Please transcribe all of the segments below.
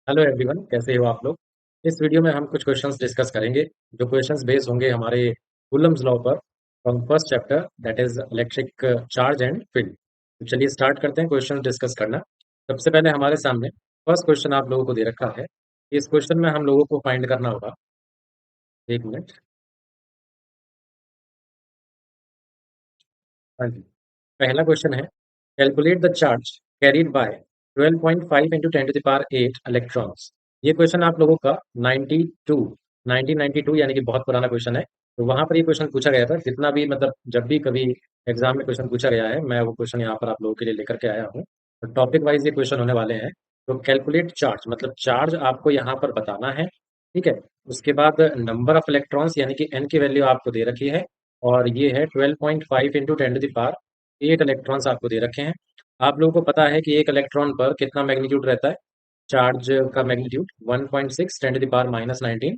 Hello everyone, कैसे हो आप लोग। इस वीडियो में हम कुछ क्वेश्चंस डिस्कस करेंगे जो क्वेश्चंस बेस्ड होंगे हमारे कूलम्स लॉ पर from first chapter that is electric charge and field. तो चलिए स्टार्ट करते हैं क्वेश्चंस डिस्कस करना। सबसे पहले हमारे सामने फर्स्ट क्वेश्चन आप लोगों को दे रखा है। इस क्वेश्चन में हम लोगों को फाइंड करना होगा। एक मिनट। हाँ जी। पहला क्वेश्चन है, calculate the charge carried bye 12.5 into 10 to the power 8 electrons. ये क्वेश्चन आप लोगों का 92 1992 यानी कि बहुत पुराना क्वेश्चन है। तो वहां पर ये क्वेश्चन पूछा गया था। जितना भी मतलब जब भी कभी एग्जाम में क्वेश्चन पूछा गया है, मैं वो क्वेश्चन यहाँ पर आप लोगों के लिए लेकर के आया हूँ। तो टॉपिक वाइज ये क्वेश्चन होने वाले हैं। तो कैलकुलेट चार्ज मतलब चार्ज आपको यहाँ पर बताना है। ठीक है। उसके बाद नंबर ऑफ इलेक्ट्रॉन्स यानी कि एन की वैल्यू आपको दे रखी है। और ये है 12.5 into 10 to the power 8 electrons आपको दे रखे हैं। आप लोगों को पता है कि एक इलेक्ट्रॉन पर कितना मैग्नीट्यूड रहता है। चार्ज का magnitude 1.6 10 to the power -19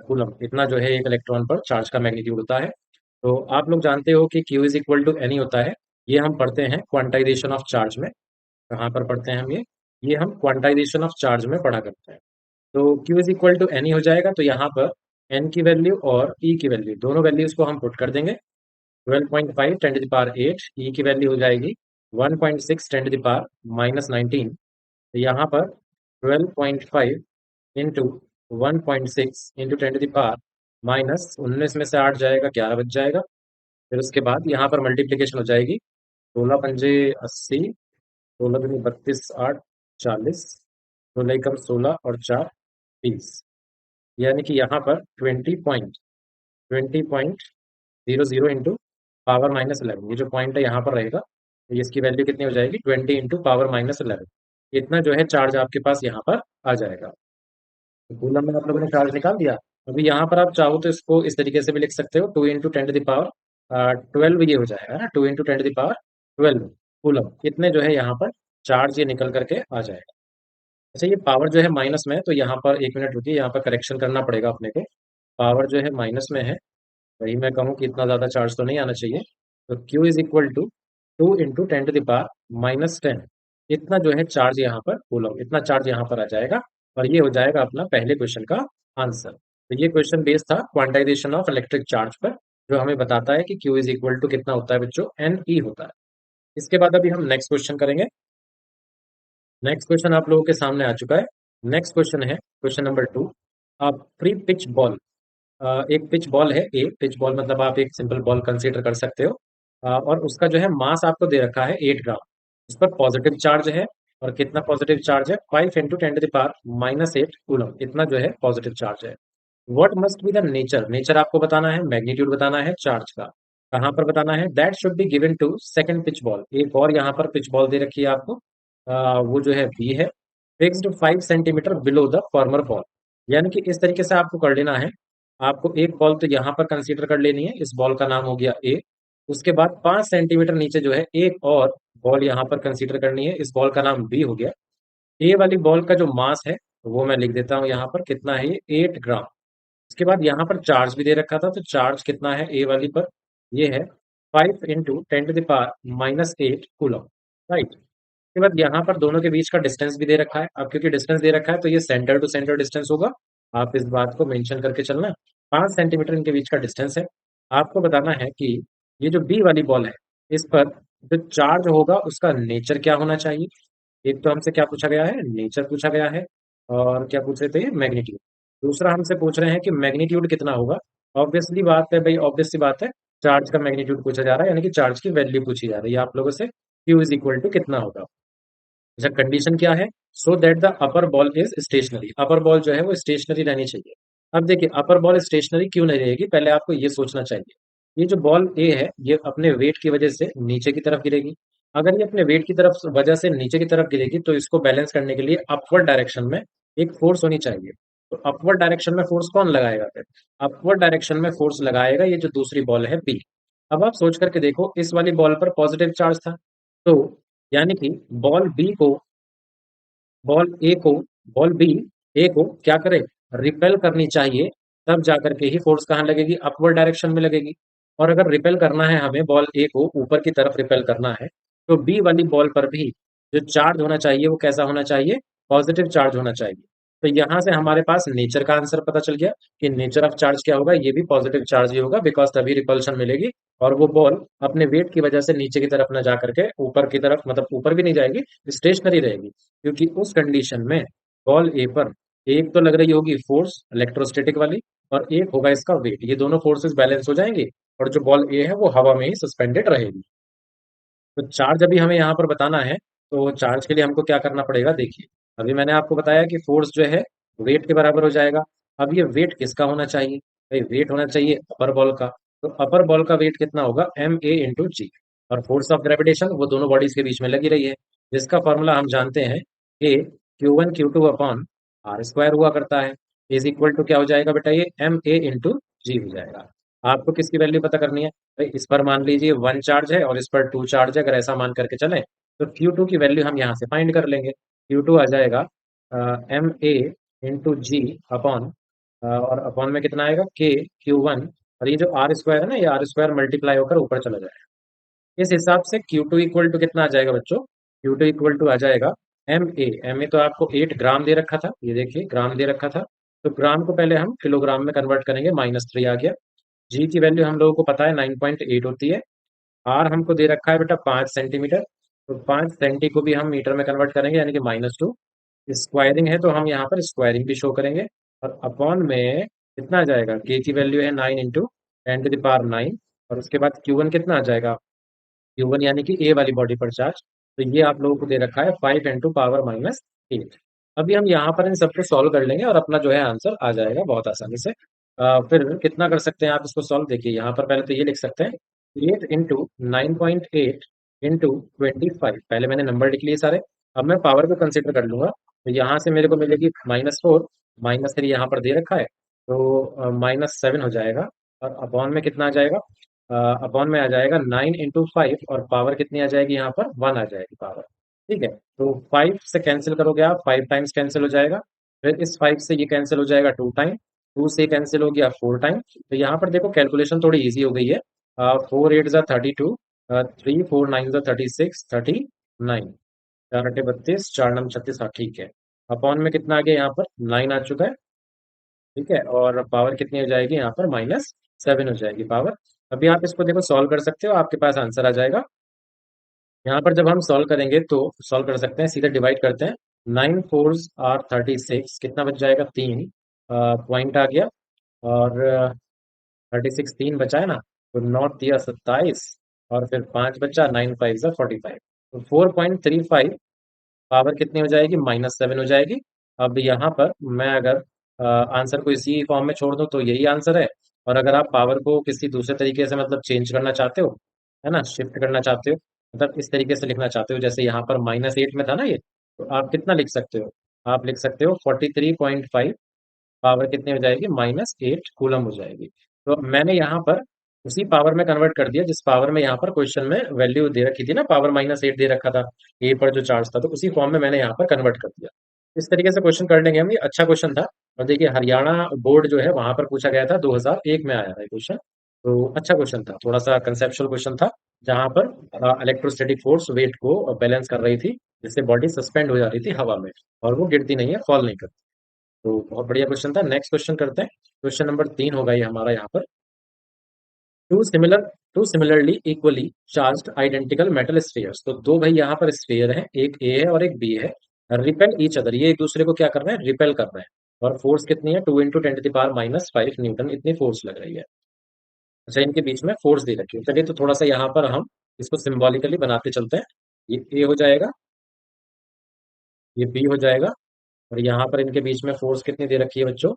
coulomb, इतना जो है एक इलेक्ट्रॉन पर चार्ज का मैग्नीट्यूड होता है। तो आप लोग जानते हो कि Q is equal to n e होता है। ये हम पढ़ते हैं क्वांटाइजेशन ऑफ चार्ज में। कहाँ पर पढ़ते हैं हम ये हम क्वांटाइजेशन ऑफ चार्ज में पढ़ा करते हैं। तो Q is equal to n e हो जाएगा। तो यहाँ पर एन की वैल्यू और ई की वैल्यू दोनों वैल्यूज को हम पुट कर देंगे। 12.5 10 to the power 8, ई की वैल्यू हो जाएगी 1.6 10 to the power -19। तो यहाँ पर 12.5 into 1.6 into 10 to the power -19 में से 8 जाएगा, 11 बच जाएगा। फिर उसके बाद यहाँ पर मल्टीप्लीकेशन हो जाएगी। 16 पंजे 80, 16 दूनी 32, 8 40, 16 एकम 16 और 4 20। यानी कि यहाँ पर 20.00 इंटू पावर -11, ये जो पॉइंट है यहाँ पर रहेगा। तो इसकी वैल्यू कितनी हो जाएगी 20 इंटू पावर -11। इतना जो है चार्ज आपके पास यहाँ पर आ जाएगा। तो कूलम में आप लोगों ने चार्ज निकाल दिया। अभी यहाँ पर आप चाहो तो इसको इस तरीके से भी लिख सकते हो, 2 इंटू 10 to the power 12 ये हो जाएगा ना, 2 into 10 to the power 12 coulomb. इतने जो है यहाँ पर चार्ज ये निकल करके आ जाएगा। अच्छा, ये पावर जो है माइनस में है, तो यहाँ पर एक मिनट रुकिए, यहाँ पर करेक्शन करना पड़ेगा अपने को। पावर जो है माइनस में है, वही मैं कहूँ कि इतना ज़्यादा चार्ज तो नहीं आना चाहिए। तो Q is equal to 2 into 10 to the power -10। इतना जो है चार्ज यहाँ पर कूलम, इतना चार्ज यहाँ पर आ जाएगा। और ये हो जाएगा अपना पहले क्वेश्चन का आंसर। तो ये क्वेश्चन बेस्ड था क्वांटाइजेशन ऑफ इलेक्ट्रिक चार्ज पर, जो हमें बताता है कि Q इज इक्वल टू कितना होता है बच्चों, एन ई होता है। इसके बाद अभी हम नेक्स्ट क्वेश्चन करेंगे। नेक्स्ट क्वेश्चन आप लोगों के सामने आ चुका है। नेक्स्ट क्वेश्चन है question number 2। Pre pitch ball, एक पिच बॉल है। ए पिच बॉल मतलब आप एक सिंपल बॉल कंसीडर कर सकते हो। और उसका जो है मास आपको दे रखा है 8 ग्राम। उस पर पॉजिटिव चार्ज है। और कितना पॉजिटिव चार्ज है, 5 into 10 to the power -8 coulomb, इतना जो है पॉजिटिव चार्ज है। What must be the nature, nature आपको बताना है, मैग्नीट्यूड बताना है चार्ज का। कहाँ पर बताना है, that should be given to second pitch ball. एक और यहाँ पर पिच बॉल दे रखी है आपको। वो जो है बी है, fixed 5 centimetre below the former ball. यानी कि इस तरीके से आपको कर लेना है। आपको एक बॉल तो यहाँ पर कंसीडर कर लेनी है, इस बॉल का नाम हो गया ए। उसके बाद 5 सेंटीमीटर नीचे जो है एक और बॉल यहाँ पर कंसीडर करनी है, इस बॉल का नाम बी हो गया। ए वाली बॉल का जो मास है वो मैं लिख देता हूँ यहाँ पर, कितना है ये 8 ग्राम। उसके बाद यहाँ पर चार्ज भी दे रखा था, तो चार्ज कितना है ए वाली पर, ये है 5 into 10 to the power -8 coulomb. Right. उसके बाद यहाँ पर दोनों के बीच का डिस्टेंस भी दे रखा है। अब क्योंकि डिस्टेंस दे रखा है तो ये सेंटर टू सेंटर डिस्टेंस होगा। आप इस बात को मेंशन करके चलना। 5 सेंटीमीटर इनके बीच का डिस्टेंस है। आपको बताना है कि ये जो बी वाली बॉल है, इस पर जो चार्ज होगा उसका नेचर क्या होना चाहिए। एक तो हमसे क्या पूछा गया है, नेचर पूछा गया है। और क्या पूछ रहे थे, मैग्नीट्यूड। दूसरा हमसे पूछ रहे हैं कि मैग्नीट्यूड कितना होगा। ऑब्वियसली बात है भाई, ऑब्वियस सी बात है। चार्ज का मैग्नीट्यूड पूछा जा रहा है, यानी कि चार्ज की वैल्यू पूछी जा रही है आप लोगों से। Q इज इक्वल टू कितना होगा। अच्छा, कंडीशन क्या है, so that the upper ball is stationary. Upper ball जो है वो स्टेशनरी रहनी चाहिए। अब देखिए, अपर बॉल स्टेशनरी क्यों नहीं रहेगी, पहले आपको ये सोचना चाहिए। ये जो बॉल ए है, ये अपने वेट की वजह से नीचे की तरफ गिरेगी। अगर ये अपने वेट की तरफ वजह से नीचे की तरफ गिरेगी, तो इसको बैलेंस करने के लिए अपवर्ड डायरेक्शन में एक फोर्स होनी चाहिए। तो अपवर्ड डायरेक्शन में फोर्स कौन लगाएगा फिर, अपवर्ड डायरेक्शन में फोर्स लगाएगा ये जो दूसरी बॉल है बी। अब आप सोच करके देखो, इस वाली बॉल पर पॉजिटिव चार्ज था। तो यानी कि बॉल बी को बॉल ए को बॉल बी ए को क्या करे, रिपेल करनी चाहिए। तब जाकर के ही फोर्स कहाँ लगेगी, अपवर्ड डायरेक्शन में लगेगी। और अगर रिपेल करना है हमें बॉल ए को ऊपर की तरफ रिपेल करना है, तो बी वाली बॉल पर भी जो चार्ज होना चाहिए वो कैसा होना चाहिए, पॉजिटिव चार्ज होना चाहिए। तो यहाँ से हमारे पास नेचर का आंसर पता चल गया कि नेचर ऑफ चार्ज क्या होगा, ये भी पॉजिटिव चार्ज ही होगा, बिकॉज तभी रिपल्शन मिलेगी और वो बॉल अपने वेट की वजह से नीचे की तरफ न जा करके ऊपर की तरफ, मतलब ऊपर भी नहीं जाएगी, स्टेशनरी रहेगी, क्योंकि उस कंडीशन में बॉल ए पर एक तो लग रही होगी फोर्स इलेक्ट्रोस्टैटिक वाली और एक होगा इसका वेट, ये दोनों फोर्सेस बैलेंस हो जाएंगे और जो बॉल ए है वो हवा में ही सस्पेंडेड रहेगी। तो चार्ज अभी हमें यहाँ पर बताना है, तो चार्ज के लिए हमको क्या करना पड़ेगा, देखिए अभी मैंने आपको बताया कि फोर्स जो है वेट के बराबर हो जाएगा। अब ये वेट किसका होना चाहिए, भाई वेट होना चाहिए अपर बॉल का। तो अपर बॉल का वेट कितना होगा, एम ए इंटू जी, और फोर्स ऑफ ग्रेविटेशन वो दोनों बॉडीज के बीच में लगी रही है, जिसका फॉर्मूला हम जानते हैं, ए Q1 Q2 upon are square हुआ करता है, इज इक्वल टू क्या हो जाएगा बेटा, ये एम ए इंटू जी हो जाएगा। आपको किसकी वैल्यू पता करनी है, भाई इस पर मान लीजिए 1 चार्ज है और इस पर 2 चार्ज है, अगर ऐसा मान करके चलें तो Q2 की वैल्यू हम यहाँ से फाइंड कर लेंगे। Q2 आ जाएगा m a into g upon, और अपॉन में कितना आएगा, के Q1, और ये जो आर स्क्वायर है ना, ये आर स्क्वायर मल्टीप्लाई होकर ऊपर चला जाएगा। इस हिसाब से Q2 इक्वल टू कितना आ जाएगा बच्चों, Q2 इक्वल टू आ जाएगा एम ए तो आपको 8 ग्राम दे रखा था, ये देखिए ग्राम दे रखा था, तो ग्राम को पहले हम किलोग्राम में कन्वर्ट करेंगे, -3 आ गया। जी की वैल्यू हम लोगों को पता है 9.8 होती है। आर हमको दे रखा है बेटा 5 सेंटीमीटर, तो 5 सेंटी को भी हम मीटर में कन्वर्ट करेंगे, यानी कि -2। स्क्वायरिंग है तो हम यहाँ पर स्क्वायरिंग भी शो करेंगे, और अपॉन में कितना आ जाएगा, के की वैल्यू है 9 इंटू 10⁻⁹, और उसके बाद Q1 कितना आ जाएगा, Q1 यानी कि ए वाली बॉडी पर चार्ज, तो ये आप लोगों को दे रखा है 5 × 10⁻⁸। अभी हम यहाँ पर इन सबको सॉल्व कर लेंगे और अपना जो है आंसर आ जाएगा बहुत आसानी से। फिर कितना कर सकते हैं आप इसको सॉल्व, देखिए यहाँ पर पहले तो ये लिख सकते हैं, 8 × 9.8 इंटू 25, पहले मैंने नंबर लिख लिए सारे, अब मैं पावर को कंसिडर कर लूंगा, तो यहाँ से मेरे को मिलेगी -4, -3 यहाँ पर दे रखा है, तो -7 हो जाएगा, और अपॉन में कितना आ जाएगा, अपॉन में आ जाएगा 9 × 5, और पावर कितनी आ जाएगी यहाँ पर, 1 आ जाएगी पावर। ठीक है, तो 5 से कैंसिल करोगे आप, 5 टाइम्स कैंसिल हो जाएगा, फिर इस 5 से ये कैंसिल हो जाएगा 2 टाइम, 2 से कैंसिल हो गया 4 टाइम, तो यहाँ पर देखो कैलकुलेशन थोड़ी इजी हो गई है। 4 8 ज़ा 32, 3 4 9 ज़ा 36, 39, 4 8 32, 4 9 36, हाँ ठीक है। अपॉन में कितना आ गया यहाँ पर, 9 आ चुका है, ठीक है, और पावर कितनी हो जाएगी यहाँ पर, -7 हो जाएगी पावर। अभी आप इसको देखो सॉल्व कर सकते हो, आपके पास आंसर आ जाएगा। यहाँ पर जब हम सॉल्व करेंगे तो सॉल्व कर सकते हैं, सीधे डिवाइड करते हैं, 9 4s आर 36, कितना बच जाएगा, 3 पॉइंट आ गया, और 36 3 बचा है ना, तो 9 × 3 = 27, और फिर 5 बचा, 9 5 ज़ा 45, तो 4.35 पावर कितनी हो जाएगी, -7 हो जाएगी। अब यहाँ पर मैं अगर आंसर को इसी फॉर्म में छोड़ दूँ तो यही आंसर है, और अगर आप पावर को किसी दूसरे तरीके से मतलब चेंज करना चाहते हो, है ना, शिफ्ट करना चाहते हो, मतलब इस तरीके से लिखना चाहते हो, जैसे यहाँ पर -8 में था ना ये, तो आप कितना लिख सकते हो, आप लिख सकते हो 43.5, पावर कितनी हो जाएगी, -8 कूलम हो जाएगी। तो मैंने यहाँ पर उसी पावर में कन्वर्ट कर दिया जिस पावर में यहाँ पर क्वेश्चन में वैल्यू दे रखी थी ना, पावर -8 दे रखा था, ए पर जो चार्ज था, तो उसी फॉर्म में मैंने यहाँ पर कन्वर्ट कर दिया। इस तरीके से क्वेश्चन कर लेंगे हम, ये अच्छा क्वेश्चन था। और देखिए हरियाणा बोर्ड जो है वहां पर पूछा गया था, 2001 में आया था क्वेश्चन, तो अच्छा क्वेश्चन था, थोड़ा सा कंसेप्चुअल क्वेश्चन था, जहां पर इलेक्ट्रोस्टैटिक फोर्स वेट को बैलेंस कर रही थी, जिससे बॉडी सस्पेंड हो जा रही थी हवा में, और वो गिरती नहीं है, फॉल नहीं करती। तो बहुत बढ़िया क्वेश्चन था। नेक्स्ट क्वेश्चन करते हैं, क्वेश्चन नंबर 3 होगा ये हमारा यहाँ पर, two similar to similarly equally charged identical metal spheres, तो दो भाई यहाँ पर स्फीयर हैं, एक ए है और एक बी है, रिपेल ईच अदर, ये एक दूसरे को क्या कर रहे हैं, रिपेल कर रहे हैं, और फोर्स कितनी है, 2 × 10⁻⁵ न्यूटन, इतनी फोर्स लग रही है। अच्छा, इनके बीच में फोर्स दे रखी है, चलिए तो थोड़ा सा यहाँ पर हम इसको सिंबॉलिकली बनाते चलते हैं, ये ए हो जाएगा, ये बी हो जाएगा, और यहाँ पर इनके बीच में फोर्स कितनी दे रखी है बच्चों,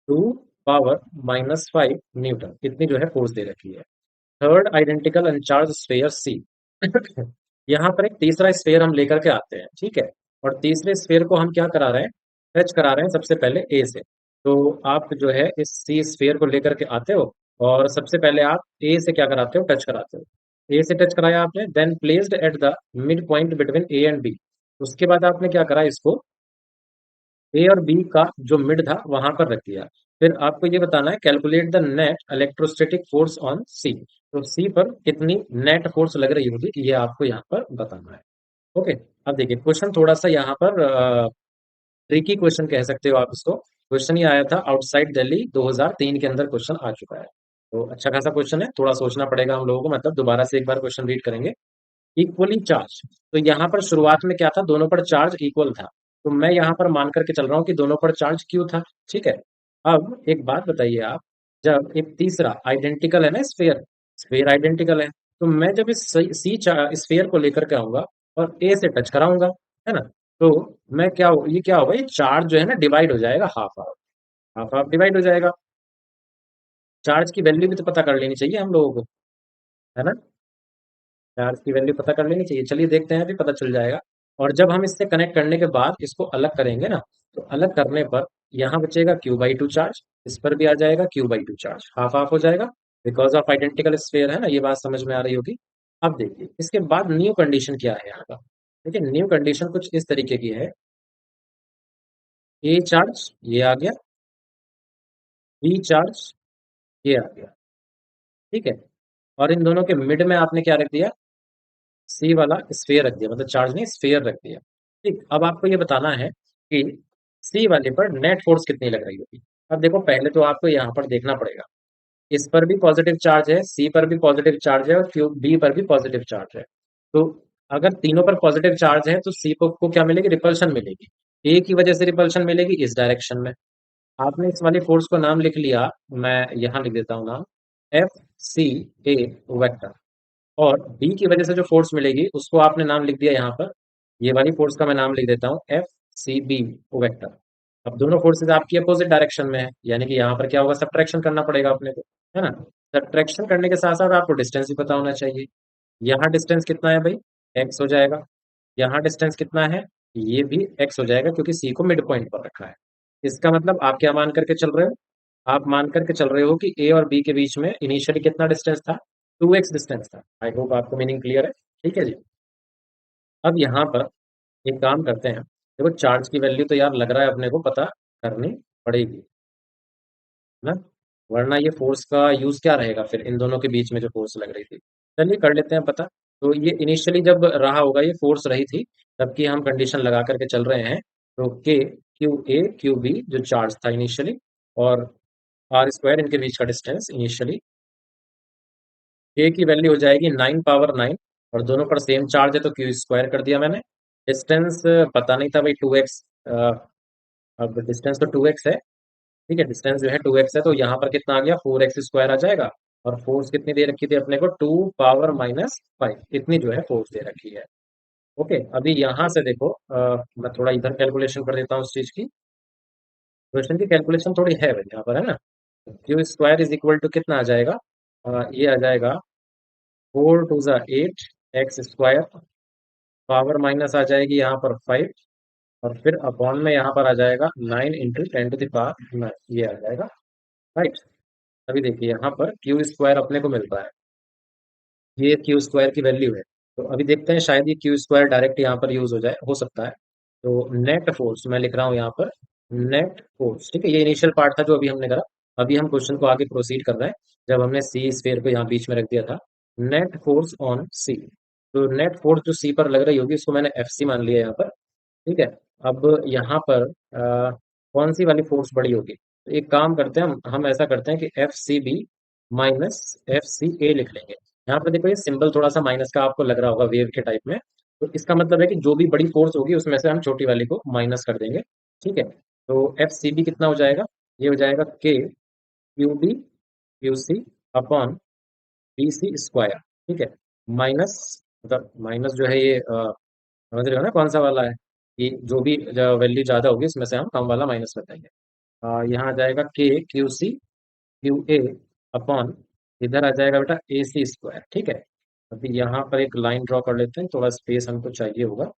2 ⁻⁵ न्यूटन, इतनी जो है फोर्स दे रखी है। थर्ड आइडेंटिकल अनचार्ज स्फीयर सी, यहाँ पर एक तीसरा स्फीयर हम लेकर के आते हैं, ठीक है, और तीसरे स्फीयर को हम क्या करा रहे हैं, टच करा रहे हैं सबसे पहले ए से, तो आप जो है इस सी स्फीयर को लेकर के आते हो, और सबसे पहले आप ए से क्या कराते हो, टच कराते हो, ए से टच कराया आपने, then placed at the mid point between A and B, उसके बाद आपने क्या करा, इसको ए और बी का जो मिड था वहां पर रख दिया। फिर आपको ये बताना है, calculate the net electrostatic force on C, तो सी पर कितनी नेट फोर्स लग रही होगी, ये आपको यहाँ पर बताना है। ओके, अब देखिए क्वेश्चन थोड़ा सा यहाँ पर ट्रिकी क्वेश्चन कह सकते हो आप इसको। क्वेश्चन ही आया था आउटसाइड दिल्ली 2003 के अंदर क्वेश्चन आ चुका है। तो अच्छा खासा क्वेश्चन है, थोड़ा सोचना पड़ेगा हम लोगों को, मतलब दोबारा से एक बार क्वेश्चन रीड करेंगे। इक्वली चार्ज, तो यहाँ पर शुरुआत में क्या था, दोनों पर चार्ज इक्वल था। तो मैं यहाँ पर मान करके चल रहा हूँ कि दोनों पर चार्ज क्यू था। ठीक है। अब एक बात बताइए आप, जब एक तीसरा आइडेंटिकल है ना, स्फेयर, स्फेयर आइडेंटिकल है, तो मैं जब इस सी स्फेयर को लेकर के आऊंगा और ए से टच कराऊंगा, है ना, तो मैं क्या ये क्या होगा, ये चार्ज जो है ना डिवाइड हो जाएगा, half half, half half divide हो जाएगा। चार्ज की वैल्यू भी तो पता कर लेनी चाहिए हम लोगों को, है ना। चार्ज की वैल्यू पता कर लेनी चाहिए, चलिए देखते हैं, अभी पता चल जाएगा। और जब हम इससे कनेक्ट करने के बाद इसको अलग करेंगे ना, तो अलग करने पर यहाँ बचेगा Q/2 चार्ज, इस पर भी आ जाएगा Q/2 चार्ज, हाफ हाफ हो जाएगा, बिकॉज ऑफ आइडेंटिकल स्फेयर, है ना, ये बात समझ में आ रही होगी। अब देखिए इसके बाद न्यू कंडीशन क्या है यहाँ का। देखिए न्यू कंडीशन कुछ इस तरीके की है, ए चार्ज ये आ गया, बी चार्ज ये आ गया, ठीक है, और इन दोनों के मिड में आपने क्या रख दिया, सी वाला स्फेयर रख दिया, मतलब चार्ज नहीं स्फेयर रख दिया। ठीक, अब आपको ये बताना है कि सी वाले पर नेट फोर्स कितनी लग रही होगी। अब देखो पहले तो आपको यहाँ पर देखना पड़ेगा, इस पर भी पॉजिटिव चार्ज है, सी पर भी पॉजिटिव चार्ज है और क्यू बी पर भी पॉजिटिव चार्ज है। तो अगर तीनों पर पॉजिटिव चार्ज है तो सी को क्या मिलेगी, रिपल्शन मिलेगी। ए की वजह से रिपल्शन मिलेगी इस डायरेक्शन में। आपने इस वाले फोर्स को नाम लिख लिया, मैं यहाँ लिख देता हूँ नाम, F C A वेक्टर। और बी की वजह से जो फोर्स मिलेगी उसको आपने नाम लिख दिया यहाँ पर, ये वाली फोर्स का मैं नाम लिख देता हूँ F C B वेक्टर। अब दोनों फोर्सेस आपकी अपोजिट डायरेक्शन में है, यानी कि यहाँ पर क्या होगा, सब्ट्रैक्शन करना पड़ेगा अपने को, है ना। सब्ट्रैक्शन करने के साथ साथ आपको डिस्टेंस भी पता होना चाहिए। यहाँ डिस्टेंस कितना है भाई, x हो जाएगा। यहाँ डिस्टेंस कितना है, ये भी x हो जाएगा, क्योंकि c को मिड पॉइंट पर रखा है। इसका मतलब आप क्या मान करके चल रहे हो, आप मान करके चल रहे हो कि ए और बी के बीच में इनिशियली कितना डिस्टेंस था, 2x डिस्टेंस था। आई होप आपको मीनिंग क्लियर है। ठीक है जी। अब यहाँ पर एक काम करते हैं, देखो चार्ज की वैल्यू तो यार लग रहा है अपने को पता करनी पड़ेगी, है ना, वरना ये फोर्स का यूज क्या रहेगा फिर इन दोनों के बीच में जो फोर्स लग रही थी। चलिए कर लेते हैं पता। तो ये इनिशियली जब रहा होगा, ये फोर्स रही थी, तब की हम कंडीशन लगा करके चल रहे हैं। तो K Q A Q B जो चार्ज था इनिशियली, और R² इनके बीच का डिस्टेंस इनिशियली, K की वैल्यू हो जाएगी 9 पावर 9, और दोनों पर सेम चार्ज है तो Q² कर दिया मैंने। डिस्टेंस पता नहीं था भाई 2x, अब डिस्टेंस तो 2x है, ठीक है, डिस्टेंस जो है 2x है, तो यहाँ पर कितना आ गया, 4x² आ जाएगा। और फोर्स कितनी दे रखी थी अपने को, 2 पावर -5, इतनी जो है फोर्स दे रखी है। ओके, अभी यहाँ से देखो, मैं थोड़ा इधर कैलकुलेशन कर देता हूँ उस चीज की। क्वेश्चन की कैलकुलेशन थोड़ी है भाई यहाँ पर, है ना। Q² = कितना आ जाएगा, ये आ जाएगा 4 × 2 = 8 x², पावर माइनस आ जाएगी यहाँ पर 5, और फिर अपॉन में यहाँ पर आ जाएगा 9 × 10⁻⁹ ये आ जाएगा, राइट। अभी देखिए यहाँ पर Q² अपने को मिल रहा है, ये Q² की वैल्यू है। तो अभी देखते हैं, शायद ये Q² डायरेक्ट यहाँ पर यूज हो जाए, हो सकता है। तो नेट फोर्स मैं लिख रहा हूँ यहाँ पर, नेट फोर्स, ठीक है, ये इनिशियल पार्ट था जो अभी हमने करा। अभी हम क्वेश्चन को आगे प्रोसीड कर रहे हैं, जब हमने सी स्फेयर को यहाँ बीच में रख दिया था। नेट फोर्स ऑन सी, तो नेट फोर्स जो सी पर लग रही होगी उसको मैंने FC मान लिया यहाँ पर, ठीक है। अब यहाँ पर कौन सी वाली फोर्स बड़ी होगी, तो एक काम करते हैं, हम ऐसा करते हैं कि FCB माइनस FCA लिख लेंगे। यहाँ पर देखो ये सिंबल थोड़ा सा माइनस का आपको लग रहा होगा वेव के टाइप में, तो इसका मतलब है कि जो भी बड़ी फोर्स होगी उसमें से हम छोटी वाली को माइनस कर देंगे, ठीक है। तो FCB कितना हो जाएगा, ये हो जाएगा K Q B Q C upon BC², ठीक है, माइनस, मतलब माइनस जो है ये समझ रहे हो ना कौन सा वाला है, कि जो भी वैल्यू ज्यादा होगी इसमें से हम कम वाला माइनस कर देंगे। यहाँ आ जाएगा K Q C Q A upon, इधर आ जाएगा बेटा AC², ठीक है। अभी यहाँ पर एक लाइन ड्रॉ कर लेते हैं, थोड़ा स्पेस हमको चाहिए होगा,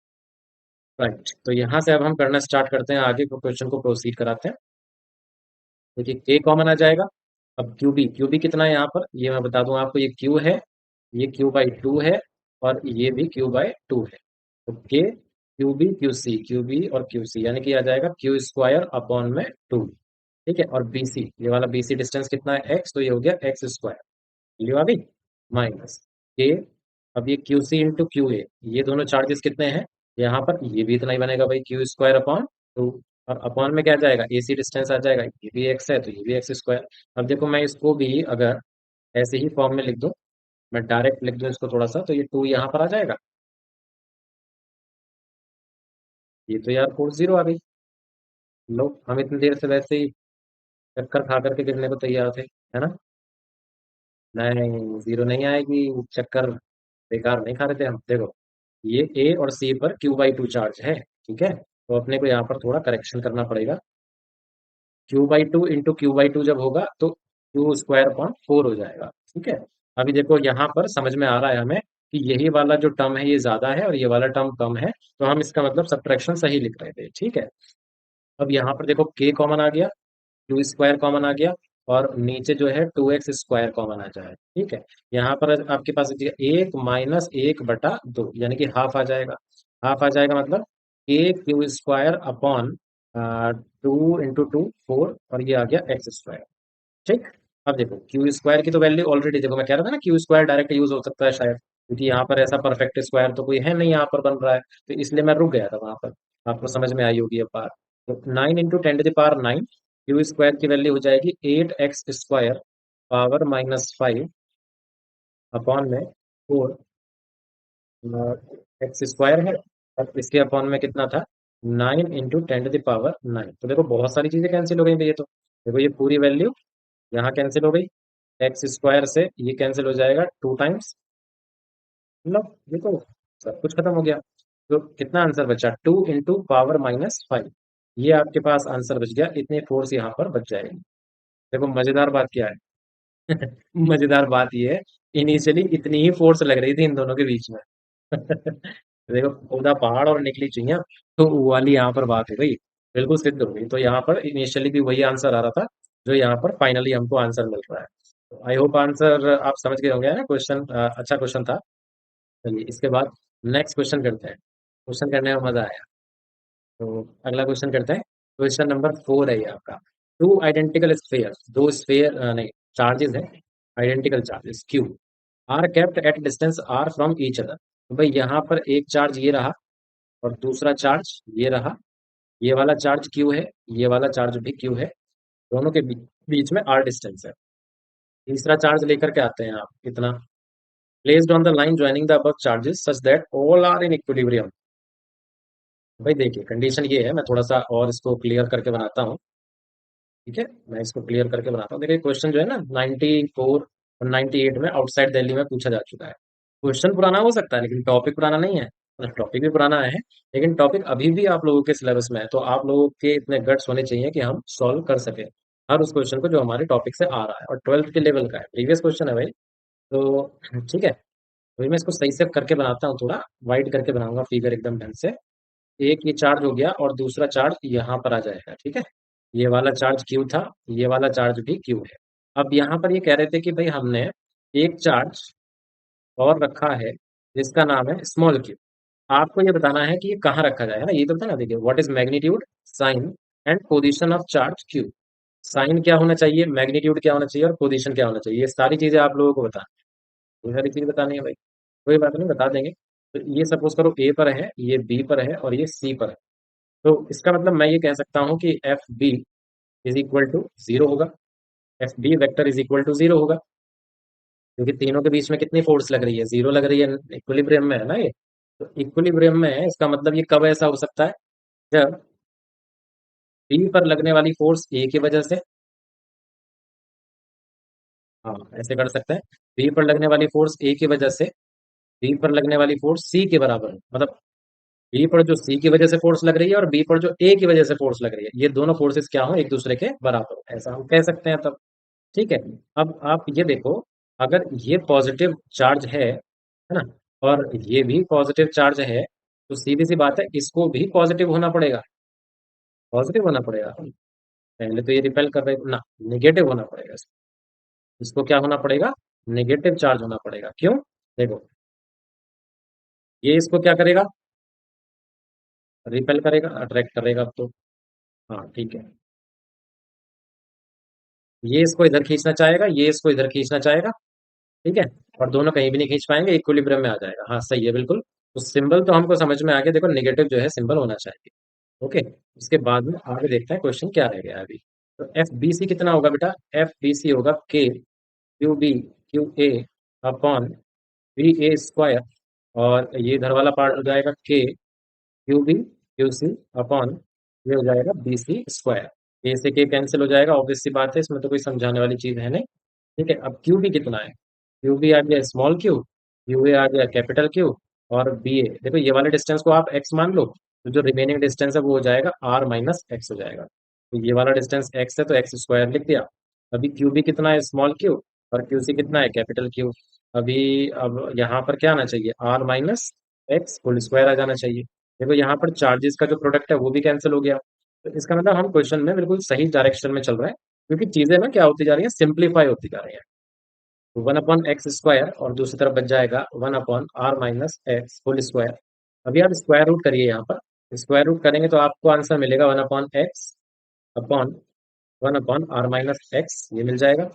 राइट। तो यहाँ से अब हम करना स्टार्ट करते हैं, आगे को क्वेश्चन को प्रोसीड कराते हैं। देखिए K कॉमन आ जाएगा। अब QB कितना है यहाँ पर, ये मैं बता दूं आपको, ये Q है, ये Q/2 है, और ये भी Q/2 है। तो K Q B Q C और QC, यानी कि आ जाएगा Q² अपॉन में 2, ठीक है। और BC, ये वाला BC डिस्टेंस कितना है, x, तो ये हो गया x², वैल्यू आ गई, माइनस K। अब ये QC × QA, ये दोनों चार्जेस कितने हैं यहाँ पर, ये भी इतना ही बनेगा भाई, Q² अपॉन 2, और अपॉन में क्या आ जाएगा, एसी डिस्टेंस आ जाएगा, ये भी एक्स है तो ये भी एक्स स्क्वायर। अब देखो मैं इसको भी अगर ऐसे ही फॉर्म में लिख दूं, मैं डायरेक्ट लिख दूं इसको थोड़ा सा, तो ये 2 यहाँ पर आ जाएगा। ये तो यार 4 0 आ गई। लो, हम इतनी देर से वैसे ही चक्कर खा करके गिरने को तैयार थे, है ना। नहीं, जीरो नहीं आएगी, चक्कर बेकार नहीं खा रहे थे हम। देखो, ये ए और सी पर Q/2 चार्ज है, ठीक है, तो अपने को यहाँ पर थोड़ा करेक्शन करना पड़ेगा। Q/2 इंटू Q/2 जब होगा तो Q² अपॉन 4 हो जाएगा, ठीक है। अभी देखो यहाँ पर समझ में आ रहा है हमें कि यही वाला जो टर्म है ये ज्यादा है और ये वाला टर्म कम है, तो हम इसका मतलब सब्ट्रैक्शन सही लिख रहे थे, ठीक है। अब यहाँ पर देखो K कॉमन आ गया, Q² कॉमन आ गया, और नीचे जो है 2x² कॉमन आ जाए, ठीक है। यहाँ पर आपके पास 1 - 1/2, यानी कि हाफ आ जाएगा। हाफ आ जाएगा मतलब K Q² अपॉन 2 × 2 4, और ये आ गया x², ठीक। अब देखो Q² की तो वैल्यू ऑलरेडी, देखो मैं कह रहा था ना Q² डायरेक्ट यूज हो सकता है शायद, क्योंकि यहाँ पर ऐसा परफेक्ट स्क्वायर तो कोई है नहीं यहाँ पर बन रहा है, तो इसलिए मैं रुक गया था वहां पर। आपको समझ में आई होगी अब बात। तो 9 × 10⁻⁹ Q² की वैल्यू हो जाएगी 8x² पावर -5 अपॉन में 4 x² है, और इसके अपॉन में कितना था, 9 × 10⁻⁹। तो देखो बहुत सारी चीजें कैंसिल हो गई भैया, तो देखो ये पूरी वैल्यू यहाँ कैंसिल हो गई, x² से ये कैंसिल हो जाएगा 2 टाइम्स, मतलब देखो सब कुछ खत्म हो गया। तो कितना आंसर बचा, 2 × पावर -5, ये आपके पास आंसर बच गया, इतने फोर्स यहाँ पर बच जाएंगे। देखो मजेदार बात क्या है। मजेदार बात ये है, इनिशियली इतनी ही फोर्स लग रही थी इन दोनों के बीच में। देखो, खुदा पहाड़ और निकली चुईया, तो वो वाली यहाँ पर बात हो गई, बिल्कुल सिद्ध हो गई। तो यहाँ पर इनिशियली भी वही आंसर आ रहा था जो यहाँ पर फाइनली हमको आंसर मिल रहा है। आई होप आंसर आप समझ गए होंगे, है ना। क्वेश्चन अच्छा क्वेश्चन था। चलिए इसके बाद नेक्स्ट क्वेश्चन करते हैं। क्वेश्चन करने में मजा आया, तो अगला क्वेश्चन करते हैं। क्वेश्चन नंबर 4 है ये आपका। टू आइडेंटिकल स्फेयर, दो स्फेयर नहीं, चार्जेस है, identical charges Q are kept at distance R from each other. तो भाई यहाँ पर एक चार्ज ये रहा और दूसरा चार्ज ये रहा, ये वाला चार्ज Q है, ये वाला चार्ज भी Q है, दोनों के बीच में R डिस्टेंस है। तीसरा चार्ज लेकर के आते हैं आप, कितना, placed on the line joining the above charges such that all are in equilibrium. भाई देखिए कंडीशन ये है, मैं थोड़ा सा और इसको क्लियर करके बनाता हूँ, ठीक है। मैं इसको क्लियर करके बनाता हूँ। देखिए क्वेश्चन जो है ना 94 और 98 में आउटसाइड दिल्ली में पूछा जा चुका है। क्वेश्चन पुराना हो सकता है लेकिन टॉपिक पुराना नहीं है, मतलब टॉपिक भी पुराना है लेकिन टॉपिक अभी भी आप लोगों के सिलेबस में है, तो आप लोगों के इतने गट्स होने चाहिए कि हम सॉल्व कर सके हर उस क्वेश्चन को जो हमारे टॉपिक से आ रहा है, और 12th के लेवल का है, प्रीवियस क्वेश्चन है भाई। तो ठीक है, अभी मैं इसको सही से करके बनाता हूँ, थोड़ा वाइड करके बनाऊंगा फिगर एकदम ढंग से। एक ये चार्ज हो गया और दूसरा चार्ज यहाँ पर आ जाएगा, ठीक है। ये वाला चार्ज क्यू था, ये वाला चार्ज भी क्यू है। अब यहाँ पर ये कह रहे थे कि भाई हमने एक चार्ज और रखा है जिसका नाम है स्मॉल क्यू। आपको ये बताना है कि ये कहाँ रखा जाए, है ना, ये तो था ना। देखिए, what is magnitude, sign and position of charge q. Sign क्या होना चाहिए, मैग्नीट्यूड क्या होना चाहिए और पोजीशन क्या होना चाहिए, ये सारी चीजें आप लोगों को बताना है। ये सारी चीजें बतानी है भाई, कोई बात नहीं, बता देंगे। तो ये सपोज करो ए पर है, ये बी पर है और ये सी पर है। तो इसका मतलब मैं ये कह सकता हूँ कि F B is equal to 0 होगा, F B vector is equal to 0 होगा, क्योंकि तीनों के बीच में कितनी फोर्स लग रही है, 0 लग रही है, इक्विलिब्रियम में है ना ये। तो इक्विलिब्रियम में है, इसका मतलब ये कब ऐसा हो सकता है, जब बी पर लगने वाली फोर्स ए की वजह से, हाँ ऐसे कर सकते हैं, बी पर लगने वाली फोर्स ए की वजह से बी पर लगने वाली फोर्स सी के बराबर है, मतलब बी पर जो सी की वजह से फोर्स लग रही है और बी पर जो ए की वजह से फोर्स लग रही है, ये दोनों फोर्सेस क्या हो, एक दूसरे के बराबर हो, ऐसा हम कह सकते हैं तब। ठीक है। अब आप ये देखो, अगर ये पॉजिटिव चार्ज है ना, और ये भी पॉजिटिव चार्ज है, तो सीधी सी बात है इसको भी पॉजिटिव होना पड़ेगा, पॉजिटिव होना पड़ेगा। पहले तो ये रिपेल कर रहे ना, नेगेटिव होना पड़ेगा इसको। इसको क्या होना पड़ेगा, नेगेटिव चार्ज होना पड़ेगा। क्यों, देखो, ये इसको क्या करेगा, रिपेल करेगा, अट्रैक्ट करेगा। अब तो हाँ ठीक है, ये इसको इधर खींचना चाहेगा, ये इसको इधर खींचना चाहेगा, ठीक है, और दोनों कहीं भी नहीं खींच पाएंगे, इक्विलिब्रियम में आ जाएगा। हाँ सही है बिल्कुल। तो सिंबल तो हमको समझ में आ गया, देखो नेगेटिव जो है सिंबल होना चाहिए। ओके, उसके बाद में आगे देखते हैं क्वेश्चन क्या रह गया है अभी। तो एफ बी सी कितना होगा बेटा? एफ बी सी होगा के q b q a upon v a square, और ये इधर वाला पार्ट हो जाएगा k q b q c upon ये हो जाएगा बी सी स्क्वायर। ए से के कैंसिल हो जाएगा, ऑब्वियस सी बात है, इसमें तो कोई समझाने वाली चीज है नहीं। ठीक है, अब क्यू बी कितना है? क्यू बी आ गया स्मॉल क्यू, क्यू ए आ गया कैपिटल क्यू, और बी ए देखो ये वाले डिस्टेंस को आप एक्स मान लो, तो जो रिमेनिंग डिस्टेंस है वो हो जाएगा आर माइनस एक्स हो जाएगा। तो ये वाला डिस्टेंस एक्स है तो एक्स स्क्वायर लिख दिया। अभी क्यू बी कितना है? स्मॉल क्यू, और क्यू सी कितना है? Capital q. अभी अब यहाँ पर क्या आना चाहिए? R minus x whole square आ जाना चाहिए। देखो यहाँ पर चार्जेस का जो प्रोडक्ट है वो भी कैंसिल हो गया। तो इसका मतलब हम क्वेश्चन में बिल्कुल सही डायरेक्शन में चल रहे हैं, क्योंकि चीजें ना क्या होती जा रही है, सिंप्लीफाई होती जा रही है। वन अपॉन एक्स स्क्वायर और दूसरी तरफ बच जाएगा one upon r minus x whole square. अभी आप स्क्वायर रूट करिए यहाँ पर, स्क्वायर रूट करेंगे तो आपको आंसर मिलेगा one upon x upon one upon r minus x, ये मिल जाएगा।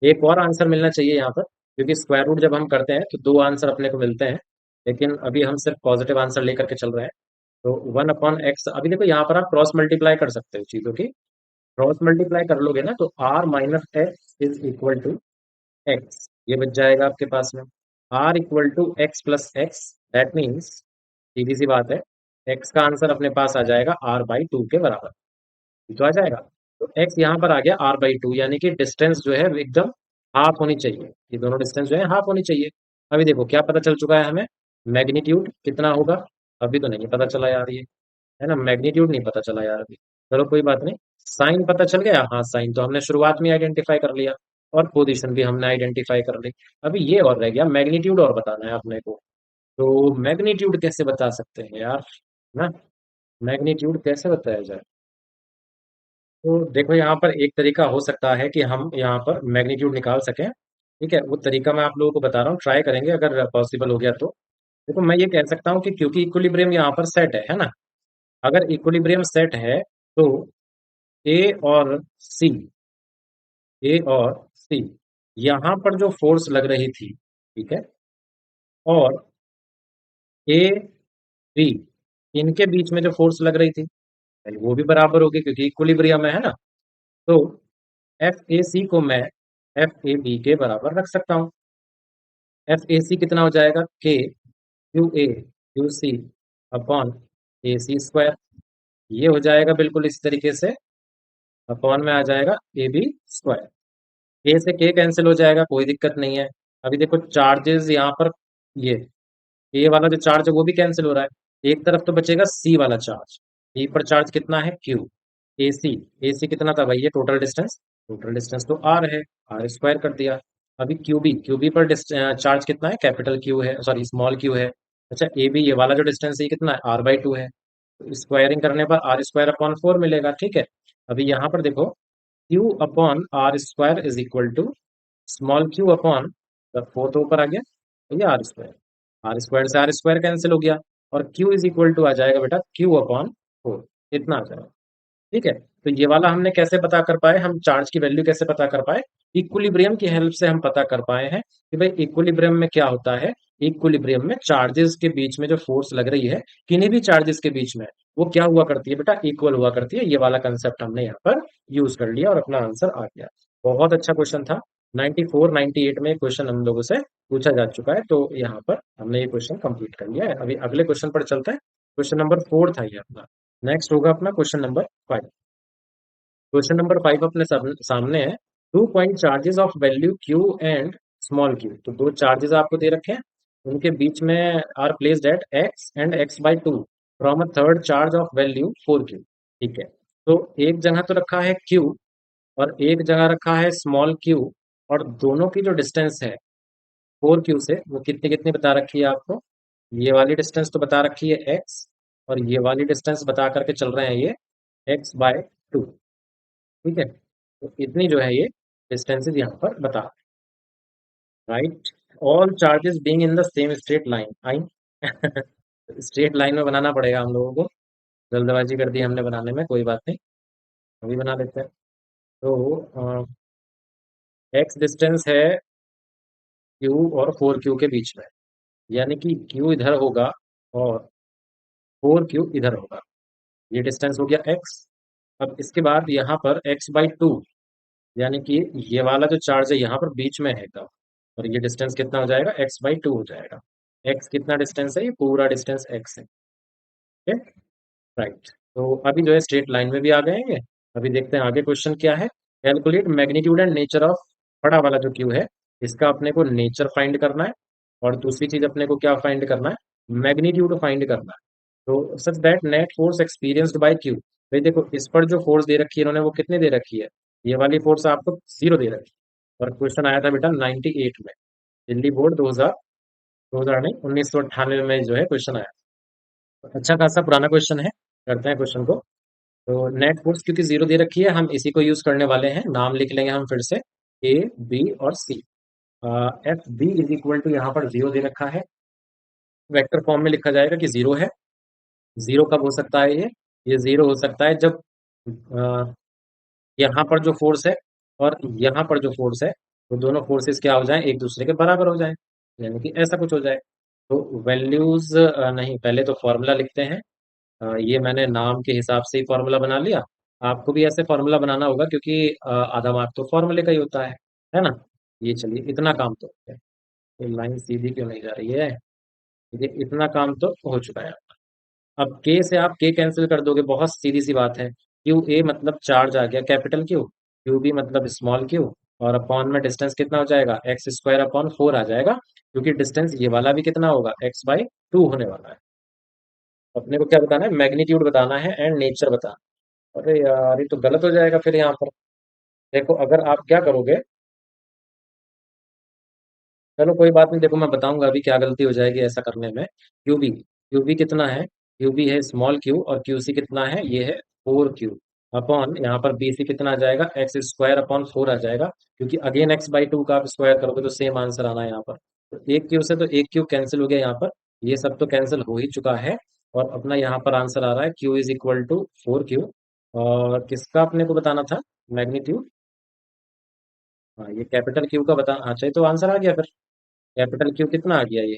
एक और आंसर मिलना चाहिए यहाँ पर, क्योंकि स्क्वायर रूट जब हम करते हैं तो दो आंसर अपने को मिलते हैं, लेकिन अभी हम सिर्फ पॉजिटिव आंसर लेकर के चल रहे हैं। तो वन अपॉन एक्स, अभी देखो यहाँ पर आप क्रॉस मल्टीप्लाई कर सकते हो चीजों की। क्रॉस मल्टीप्लाई कर लोगे ना तो R minus X is equal to X, ये बच जाएगा आपके पास में। R equal to X plus X, that means सीधी सी बात है, एक्स का आंसर अपने पास आ जाएगा आर बाई टू के बराबर। ये तो आ जाएगा। तो एक्स यहाँ पर आ गया आर बाई टू, यानी कि डिस्टेंस जो है वो एकदम हाफ होनी चाहिए, ये दोनों डिस्टेंस जो है हाफ होनी चाहिए। अभी देखो क्या पता चल चुका है हमें, मैग्नीट्यूड कितना होगा? अभी तो नहीं पता चला यार, ये है ना, मैग्नीट्यूड नहीं पता चला यार अभी। चलो कोई बात नहीं, साइन पता चल गया, हाँ साइन तो हमने शुरुआत में आइडेंटिफाई कर लिया, और पोजीशन भी हमने आइडेंटिफाई कर ली। अभी ये और रह गया मैग्नीट्यूड, और बताना है अपने को। तो मैग्नीट्यूड कैसे बता सकते हैं यार, ना, मैग्नीट्यूड कैसे बताया जाए? तो देखो यहाँ पर एक तरीका हो सकता है कि हम यहाँ पर मैग्नीट्यूड निकाल सकें। ठीक है, वो तरीका मैं आप लोगों को बता रहा हूँ, ट्राई करेंगे अगर पॉसिबल हो गया तो। देखो मैं ये कह सकता हूँ कि क्योंकि इक्विलिब्रियम यहाँ पर सेट है ना, अगर इक्विलिब्रियम सेट है तो ए और सी, ए और सी यहाँ पर जो फोर्स लग रही थी, ठीक है, और ए बी इनके बीच में जो फोर्स लग रही थी, भाई वो भी बराबर होगी क्योंकि इक्विलिब्रियम है ना। तो एफ ए सी को मैं एफ ए बी के बराबर रख सकता हूँ। एफ ए सी कितना हो जाएगा? K Q A q c upon a c square, ये हो जाएगा बिल्कुल इस तरीके से, अपॉन में आ जाएगा ए बी स्क्वायर। ए से के कैंसिल हो जाएगा, कोई दिक्कत नहीं है। अभी देखो चार्जेस यहाँ पर, ये ए वाला जो चार्ज है वो भी कैंसिल हो रहा है, एक तरफ तो बचेगा सी वाला चार्ज। ए पर चार्ज कितना है? क्यू। ए सी, ए सी कितना था भाई? ये टोटल डिस्टेंस तो आर है, आर स्क्वायर कर दिया। अभी क्यू बी पर चार्ज कितना है? कैपिटल क्यू है, सॉरी स्मॉल क्यू है। अच्छा ए बी ये वाला जो डिस्टेंस है ये कितना है? आर बाई टू है, तो स्क्वायरिंग करने पर आर स्क्वायर अपॉन फोर मिलेगा। ठीक है, अभी यहाँ पर देखो q upon are square is equal to small q upon, four तो ऊपर आ गया, तो ये आर स्क्वायर से आर स्क्वायर कैंसिल हो गया, और क्यू इज इक्वल टू आ जाएगा बेटा क्यू अपॉन फोर, इतना आ जाएगा। ठीक है, तो ये वाला हमने कैसे पता कर पाए, हम चार्ज की वैल्यू कैसे पता कर पाए? इक्विलिब्रियम की हेल्प से हम पता कर पाए हैं कि भाई इक्विलिब्रियम में क्या होता है, इक्विलिब्रियम में चार्जेस के बीच में जो फोर्स लग रही है, किन्हीं भी चार्जेस के बीच में, वो क्या हुआ करती है बेटा? इक्वल हुआ करती है। ये वाला कंसेप्ट हमने यहाँ पर यूज कर लिया और अपना आंसर आ गया। बहुत अच्छा क्वेश्चन था। 94 98 में क्वेश्चन हम लोगों से पूछा जा चुका है, तो यहाँ पर हमने ये क्वेश्चन कंप्लीट कर लिया है। अभी अगले क्वेश्चन पर चलते हैं। क्वेश्चन नंबर 4 था ये अपना। नेक्स्ट होगा अपना क्वेश्चन नंबर 5। क्वेश्चन नंबर 5 अपने सामने है। Two point charges of value Q and small Q, तो दो चार्जेस आपको दे रखे हैं, उनके बीच में are placed at x and x by two from a third charge of value four q. ठीक है, तो एक जगह तो रखा है क्यू और एक जगह रखा है स्मॉल क्यू, और दोनों की जो डिस्टेंस है फोर क्यू से वो कितनी कितनी बता रखी है आपको? ये वाली डिस्टेंस तो बता रखी है एक्स, और ये वाली डिस्टेंस बता करके चल रहे हैं ये एक्स बाय टू। ठीक है, तो इतनी जो है ये डिस्टेंसेस यहाँ पर बता, right. All charges being in the same straight line, I straight line में बनाना पड़ेगा हम लोगों को, जल्दबाजी कर दी हमने बनाने में, कोई बात नहीं, अभी बना लेते हैं। तो एक्स डिस्टेंस है क्यू और फोर क्यू के बीच में, यानी कि क्यू इधर होगा और फोर क्यू इधर होगा। ये डिस्टेंस हो गया x। अब इसके बाद यहाँ पर x/2, यानी कि ये वाला जो चार्ज है यहाँ पर बीच में है एकदम, और ये डिस्टेंस कितना हो जाएगा, x/2 हो जाएगा। x कितना डिस्टेंस है, ये पूरा डिस्टेंस x है। ठीक, राइट। तो अभी जो है स्ट्रेट लाइन में भी आ गए हैं। अभी देखते हैं आगे क्वेश्चन क्या है। Calculate magnitude and nature of, बड़ा वाला जो क्यू है इसका अपने को नेचर फाइंड करना है, और दूसरी चीज अपने को क्या फाइंड करना है, मैग्नीट्यूड फाइंड करना है। तो such that net force experienced bye Q. भाई देखो, इस पर जो फोर्स दे रखी है इन्होंने वो कितनी दे रखी है, ये वाली फोर्स आपको 0 दे रखी है। और क्वेश्चन आया था बेटा 98 में, दिल्ली बोर्ड 2000 नहीं 1998 में जो है क्वेश्चन आया। अच्छा खासा पुराना क्वेश्चन है, करते हैं क्वेश्चन को। तो नेट फोर्स क्योंकि 0 दे रखी है, हम इसी को यूज करने वाले हैं। नाम लिख लेंगे हम फिर से, ए, बी और C. F B is equal to, यहाँ पर 0 दे रखा है, वेक्टर फॉर्म में लिखा जाएगा कि 0 है। 0 कब हो सकता है ये 0 हो सकता है जब यहाँ पर जो फोर्स है और यहाँ पर जो फोर्स है, वो दोनों फोर्सेस क्या हो जाएं, एक दूसरे के बराबर हो जाएं, यानी कि ऐसा कुछ हो जाए। तो वैल्यूज नहीं, पहले तो फॉर्मूला लिखते हैं। ये मैंने नाम के हिसाब से ही फॉर्मूला बना लिया। आपको भी ऐसे फॉर्मूला बनाना होगा, क्योंकि आधा मार्क तो फॉर्मूले का ही होता है ना। ये चलिए, इतना काम तो है। ये लाइन सीधी क्यों नहीं जा रही है, ये इतना काम तो हो चुका है। अब के से आप के कैंसिल कर दोगे, बहुत सीधी सी बात है। क्यू ए मतलब चार्ज आ गया कैपिटल क्यू, क्यू बी मतलब स्मॉल क्यू, और अपॉन में डिस्टेंस कितना हो जाएगा, x² अपॉन 4 आ जाएगा, क्योंकि डिस्टेंस ये वाला भी कितना होगा, x/2 होने वाला है। अपने को क्या बताना है, मैग्नीट्यूड बताना है एंड नेचर बताना। अरे यार, ये तो गलत हो जाएगा फिर यहाँ पर। देखो अगर आप क्या करोगे, चलो कोई बात नहीं, देखो मैं बताऊंगा अभी क्या गलती हो जाएगी ऐसा करने में। क्यूबी, क्यूबी कितना है, क्यूबी है स्मॉल क्यू, और क्यूसी कितना है, ये है 4 क्यू, अपॉन यहाँ पर बीसी कितना आ जाएगा, x² अपॉन 4 आ जाएगा, क्योंकि अगेन x/2 का आप स्क्वायर करोगे तो सेम आंसर आना है यहाँ पर। तो एक क्यू से तो एक क्यू कैंसिल हो गया यहाँ पर, ये सब तो कैंसिल हो ही चुका है। और अपना यहाँ पर आंसर आ रहा है q is equal to 4 q. और किसका अपने को बताना था, मैग्नीट्यूड। हाँ, ये कैपिटल क्यू का बता, अच्छा ये तो आंसर आ गया फिर। कैपिटल क्यू कितना आ गया, ये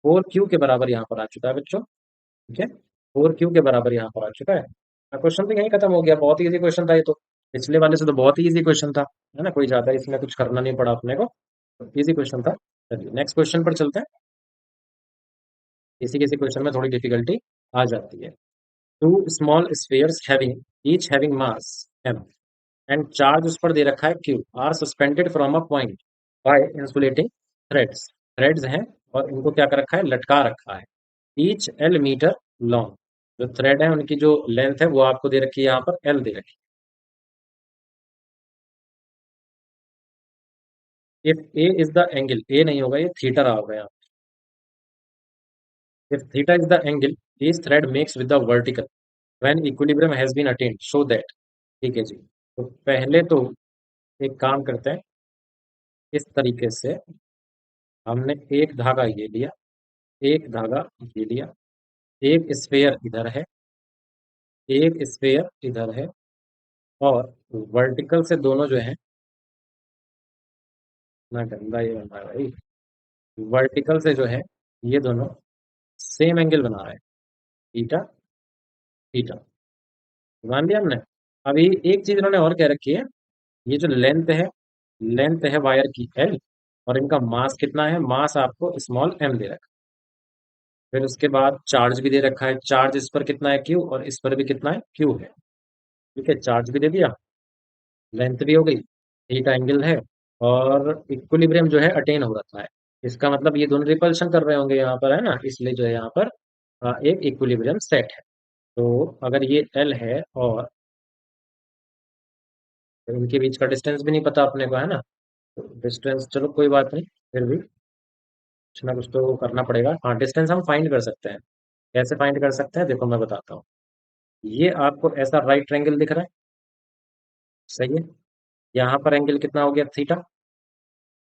4 क्यू के बराबर यहाँ पर आ चुका है बच्चों। ठीक है, 4 क्यू के बराबर यहाँ पर आ चुका है। क्वेश्चन तो यही खत्म हो गया, बहुत ही इजी क्वेश्चन था ये तो। पिछले वाले से तो बहुत ही इजी क्वेश्चन था, है ना, कोई ज्यादा इसमें कुछ करना नहीं पड़ा अपने को, इजी क्वेश्चन था। चलिए नेक्स्ट क्वेश्चन पर चलते हैं। किसी किसी क्वेश्चन में थोड़ी डिफिकल्टी आ जाती है। Two small spheres having each having mass m and charge उस पर दे रखा है q are suspended from a point by insulating threads. Threads हैं और इनको क्या कर रखा है, लटका रखा है। ईच l मीटर लॉन्ग, जो थ्रेड है उनकी जो लेंथ है वो आपको दे रखी है, यहाँ पर l दे रखी है। If a is the angle, a नहीं होगा, ये थीटा रहा होगा यहाँ। If theta is the angle this thread makes with the vertical when equilibrium has been attained show that. ठीक है जी, तो पहले तो एक काम करते हैं, इस तरीके से हमने एक धागा ये लिया, एक धागा ये लिया, एक स्फेयर इधर है, एक स्फेयर इधर है, और वर्टिकल से दोनों जो है, ना गंदा ये बन रहा है भाई, वर्टिकल से जो है ये दोनों सेम एंगल बना रहे हैं, थीटा थीटा। मान लिया हमने। अभी एक चीज इन्होंने और कह रखी है, ये जो लेंथ है, लेंथ है वायर की एल, और इनका मास कितना है, मास आपको स्मॉल एम दे रखा है। फिर उसके बाद चार्ज भी दे रखा है, चार्ज इस पर कितना है क्यू, और इस पर भी कितना है क्यू है। ठीक है, चार्ज भी दे दिया, लेंथ भी हो गई, थीटा एंगल है, और इक्विलिब्रियम जो है अटेन हो रखा है। इसका मतलब ये दोनों रिपल्शन कर रहे होंगे यहाँ पर, है ना, इसलिए जो है यहाँ पर एक इक्विलिब्रियम सेट है। तो अगर ये एल है और इनके बीच का डिस्टेंस भी नहीं पता अपने को, है ना, तो डिस्टेंस चलो कोई बात नहीं, फिर भी कुछ ना कुछ तो करना पड़ेगा। हाँ, डिस्टेंस हम फाइंड कर सकते हैं। कैसे फाइंड कर सकते हैं, देखो मैं बताता हूँ। ये आपको ऐसा राइट ट्रायंगल दिख रहा है, सही है। यहाँ पर एंगल कितना हो गया, थीटा।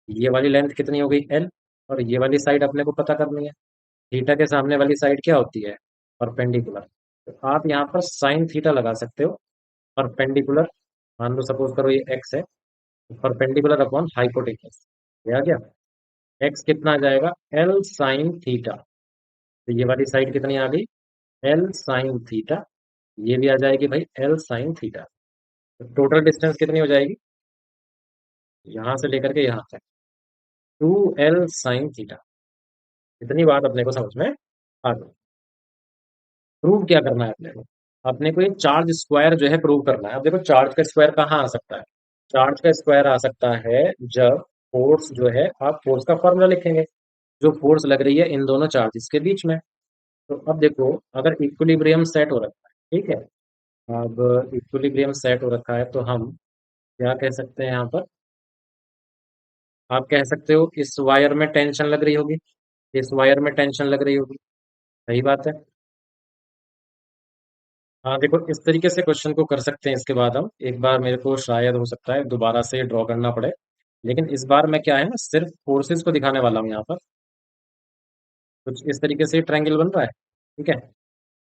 ये वाली लेंथ कितनी हो गई, एल, और ये वाली साइड अपने को पता करनी है। थीटा के सामने वाली साइड क्या होती है, परपेंडिकुलर। तो आप यहाँ पर साइन थीटा लगा सकते हो, परपेंडिकुलर। मान लो सपोज करो ये एक्स है, परपेंडिकुलर अपॉन हाइपोटेन्यूज, ये आ गया। एक्स कितना आ जाएगा, एल साइन थीटा। तो ये वाली साइड कितनी आ गई, एल साइन थीटा, ये भी आ जाएगी भाई एल साइन थीटा। तो टोटल डिस्टेंस कितनी हो जाएगी, यहाँ से लेकर के यहाँ तक, 2l साइन थीटा। इतनी बात अपने को समझ में आ गई। प्रूव क्या करना है अपने को, अपने को ये चार्ज स्क्वायर जो है प्रूव करना है। अब देखो चार्ज का स्क्वायर कहाँ आ सकता है, चार्ज का स्क्वायर आ सकता है जब फोर्स जो है, आप फोर्स का फॉर्मूला लिखेंगे, जो फोर्स लग रही है इन दोनों चार्जेस के बीच में। तो अब देखो, अगर इक्विलिब्रियम सेट हो रखा है, ठीक है, अब इक्विलिब्रियम सेट हो रखा है तो हम क्या कह सकते हैं यहाँ पर, आप कह सकते हो इस वायर में टेंशन लग रही होगी, इस वायर में टेंशन लग रही होगी, सही बात है। हाँ देखो, इस तरीके से क्वेश्चन को कर सकते हैं। इसके बाद हम एक बार, मेरे को शायद हो सकता है दोबारा से ड्रॉ करना पड़े, लेकिन इस बार मैं क्या है ना, सिर्फ फोर्सेस को दिखाने वाला हूँ यहाँ पर। कुछ इस तरीके से ट्रायंगल बन रहा है, ठीक है।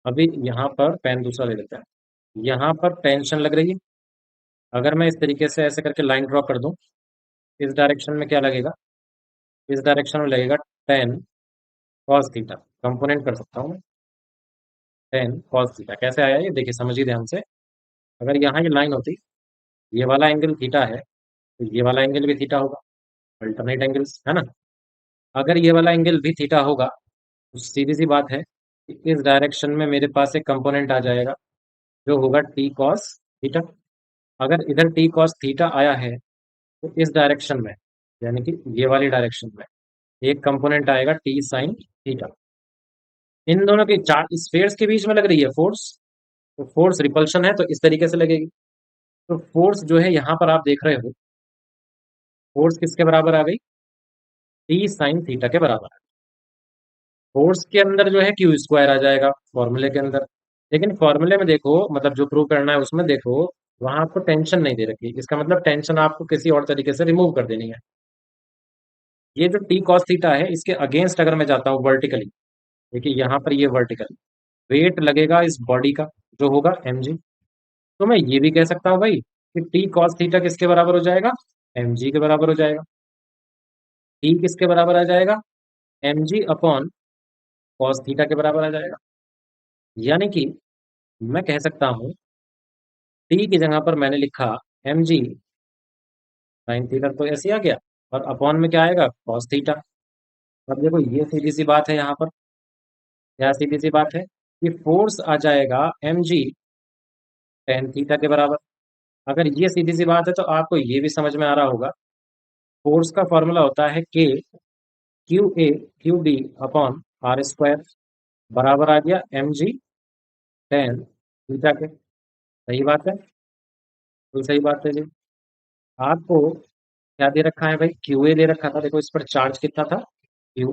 अभी यहाँ पर पेन दूसरा ले लेते हैं, यहाँ पर टेंशन लग रही है। अगर मैं इस तरीके से ऐसे करके लाइन ड्रॉ कर दूं, इस डायरेक्शन में क्या लगेगा, इस डायरेक्शन में लगेगा टेन कॉस थीटा। कंपोनेंट कर सकता हूँ मैं, टेन कॉस थीटा कैसे आया ये देखिए, समझिए ध्यान से। अगर यहाँ ये लाइन होती, ये वाला एंगल थीटा है, तो ये वाला एंगल भी थीटा होगा, अल्टरनेट एंगल्स है ना। अगर ये वाला एंगल भी थीटा होगा, तो सीधी सी बात है कि इस डायरेक्शन में मेरे पास एक कंपोनेंट आ जाएगा जो होगा टी कॉस थीटा। अगर इधर टी कॉस थीटा आया है, तो इस डायरेक्शन में, यानी कि ये वाली डायरेक्शन में, एक कंपोनेंट आएगा टी साइन थीटा। इन दोनों के चार स्फेयर्स के बीच में लग रही है फोर्स, तो फोर्स रिपल्शन है तो इस तरीके से लगेगी। तो फोर्स जो है यहाँ पर आप देख रहे हो, फोर्स किसके बराबर आ गई, टी साइन थीटा के बराबर। फोर्स के अंदर जो है क्यू स्क्वायर आ जाएगा फॉर्मूले के अंदर, लेकिन फॉर्मूले में देखो, मतलब जो प्रूव करना है उसमें देखो, वहां आपको टेंशन नहीं दे रखी, इसका मतलब टेंशन आपको किसी और तरीके से रिमूव कर देनी है। ये जो टी कॉस थीटा है, इसके अगेंस्ट अगर मैं जाता हूँ वर्टिकली, देखिए यहाँ पर ये वर्टिकल वेट लगेगा इस बॉडी का, जो होगा mg। तो मैं ये भी कह सकता हूँ भाई कि टी कॉस थीटा किसके बराबर हो जाएगा, mg के बराबर हो जाएगा। टी किसके बराबर आ जाएगा, mg अपॉन कॉस थीटा के बराबर आ जाएगा। यानी कि मैं कह सकता हूँ टी की जगह पर मैंने लिखा mg साइन थीटा, तो ऐसे ही आ गया, और अपॉन में क्या आएगा, कॉस थीटा। अब देखो ये सीधी सी बात है, यहाँ पर क्या सीधी सी बात है कि फोर्स आ जाएगा mg टेन थीटा के बराबर। अगर ये सीधी सी बात है तो आपको ये भी समझ में आ रहा होगा, फोर्स का फॉर्मूला होता है k Q A Q B upon are square, बराबर आ गया mg टेन थीटा के। सही बात है, तो सही बात है जी। आपको क्या दे रखा है भाई, क्यू ए दे रखा था, देखो इस पर चार्ज कितना था, क्यू,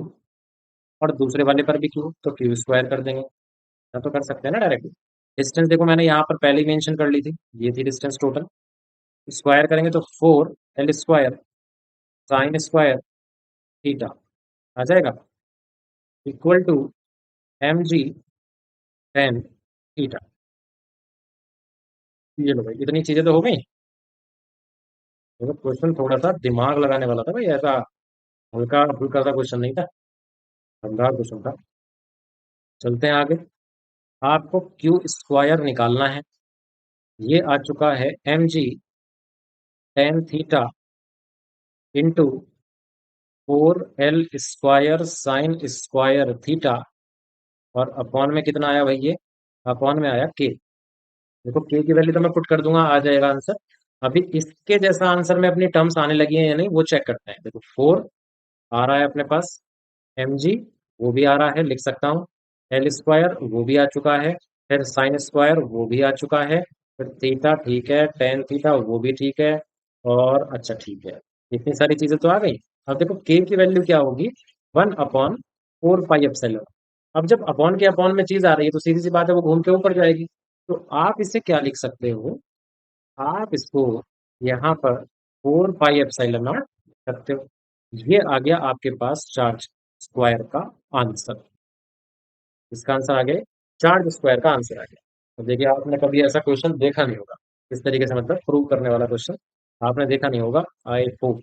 और दूसरे वाले पर भी क्यू, तो क्यू स्क्वायर कर देंगे। या तो कर सकते हैं ना डायरेक्टली। डिस्टेंस देखो मैंने यहाँ पर पहले ही मेंशन कर ली थी, ये थी डिस्टेंस टोटल। स्क्वायर करेंगे तो 4l square sine square theta आ जाएगा, equal to mg tan theta. ये लो भाई, इतनी चीजें तो हो गई। देखो क्वेश्चन थोड़ा सा दिमाग लगाने वाला था भाई, ऐसा हल्का फुल्का सा क्वेश्चन नहीं था, समझदार क्वेश्चन था। चलते हैं आगे। आपको क्यू स्क्वायर निकालना है। ये आ चुका है mg tan theta into 4l square sine square theta, और अपॉन में कितना आया भाई, ये अपॉन में आया के। देखो के की वैल्यू तो मैं पुट कर दूंगा, आ जाएगा आंसर। अभी इसके जैसा आंसर में अपनी टर्म्स आने लगी है या नहीं वो चेक करते हैं। देखो 4 आ रहा है अपने पास, mg वो भी आ रहा है, लिख सकता हूँ, एल स्क्वायर वो भी आ चुका है, फिर साइन स्क्वायर वो भी आ चुका है, फिर थीटा ठीक है, टेन थीटा वो भी ठीक है, और अच्छा ठीक है, इतनी सारी चीजें तो आ गई। अब देखो के की वैल्यू क्या होगी, 1/4 पाई एप्सिलॉन। अब जब अपॉन के अपॉन में चीज आ रही है तो सीधी सी बात है वो घूम के ऊपर जाएगी। तो आप इसे क्या लिख सकते हो, आप इसको यहाँ पर 4 पाई एप्सिलॉन नॉट सकते हो। ये आ गया आपके पास चार्ज स्क्वायर का आंसर। इसका आंसर आ गया, चार्ज स्क्वायर का आंसर आ गया। तो देखिए आपने कभी ऐसा क्वेश्चन देखा नहीं होगा, इस तरीके से मतलब प्रूव करने वाला क्वेश्चन आपने देखा नहीं होगा, आई होप।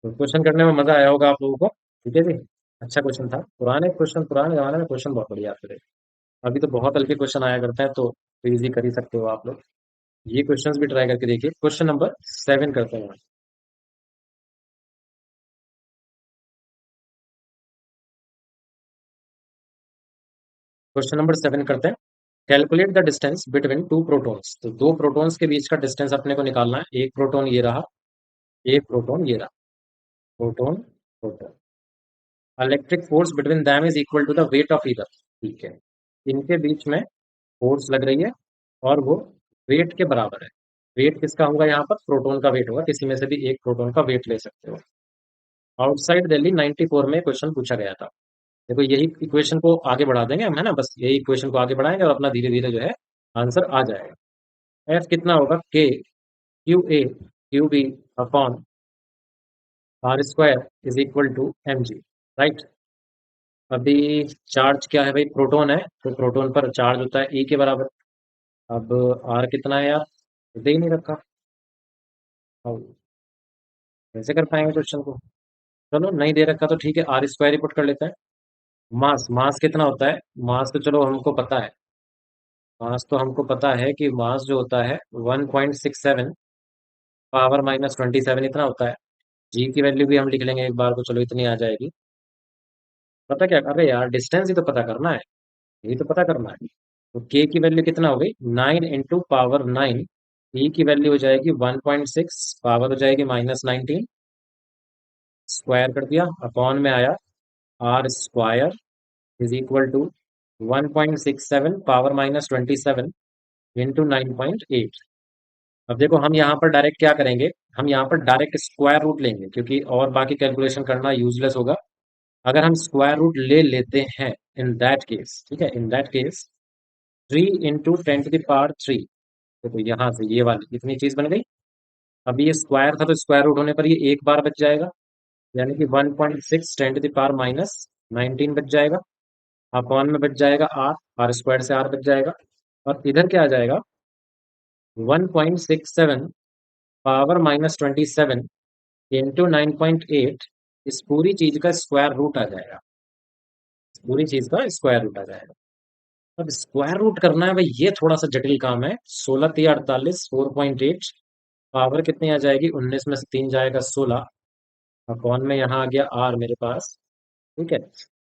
तो क्वेश्चन करने में मजा आया होगा आप लोगों को, ठीक है जी। अच्छा क्वेश्चन था, पुराने क्वेश्चन, पुराने जमाने में क्वेश्चन बहुत बढ़िया आते थे। अभी तो बहुत हल्के क्वेश्चन आया करते हैं, तो तो इजी कर ही सकते हो आप लोग। ये क्वेश्चंस भी ट्राई करके देखिए। क्वेश्चन नंबर 7 करते हैं। क्वेश्चन नंबर 7 करते हैं। Calculate the distance between two protons. तो दो प्रोटॉन्स के बीच का डिस्टेंस अपने को निकालना है। एक प्रोटॉन ये रहा, एक प्रोटॉन ये रहा। Proton, proton. Electric force between them is equal to the weight of either. ठीक है, इनके बीच में फोर्स लग रही है और वो वेट के बराबर है। वेट किसका होगा? यहाँ पर प्रोटॉन का वेट होगा। किसी में से भी एक प्रोटॉन का वेट ले सकते हो। आउटसाइड दिल्ली 94 में क्वेश्चन पूछा गया था। देखो यही इक्वेशन को आगे बढ़ा देंगे हम, है ना, बस यही इक्वेशन को आगे बढ़ाएंगे और अपना धीरे धीरे जो है आंसर आ जाएगा। एफ कितना होगा? के Q A Q B upon are square is equal to m g. Right. अभी चार्ज क्या है भाई? प्रोटॉन है, तो प्रोटॉन पर चार्ज होता है ई के बराबर। अब आर कितना है यार? दे ही नहीं रखा। अब कैसे कर पाएंगे क्वेश्चन को? चलो नहीं दे रखा तो ठीक है, आर स्क्वायर ही पुट कर लेते हैं। मास, मास कितना होता है? मास तो चलो हमको पता है। मास तो हमको पता है कि मास जो होता है 1.67 पावर माइनस 27 इतना होता है। जी की वैल्यू भी हम लिख लेंगे एक बार को, चलो इतनी आ जाएगी। पता क्या कर रहे हैं यार? डिस्टेंस ही तो पता करना है। यही तो पता करना है। तो के की वैल्यू कितना हो गई? 9 × पावर 9। ई की वैल्यू हो जाएगी 1.6, पावर हो जाएगी -19, स्क्वायर कर दिया, अपॉन में आया r square is equal to 1.67 power -27 into 9.8। अब देखो हम यहाँ पर डायरेक्ट क्या करेंगे? हम यहाँ पर डायरेक्ट स्क्वायर रूट लेंगे, क्योंकि और बाकी कैलकुलेशन करना यूजलेस होगा। अगर हम स्क्वायर रूट ले लेते हैं, इन दैट केस, ठीक है, इन दैट केस 3 × 10⁻³ देखो यहाँ से ये वाली इतनी चीज बन गई। अभी ये स्क्वायर था तो स्क्वायर रूट होने पर ये एक बार बच जाएगा, यानी कि 1.6 × 10⁻⁹ बच जाएगा। अपॉन में बच जाएगा आर, आर स्क्वायर से आर बच जाएगा। और इधर क्या आ जाएगा? 1.67 पावर -27 इंटू 9.8। इस पूरी चीज का स्क्वायर रूट आ जाएगा। इस पूरी चीज का स्क्वायर रूट आ जाएगा। अब स्क्वायर रूट करना है भाई, ये थोड़ा सा जटिल काम है। 16×3 = 48, 4.8। पावर कितनी आ जाएगी? 19 में से 3 जाएगा 16। अपॉन में यहाँ आ गया आर मेरे पास। ठीक है।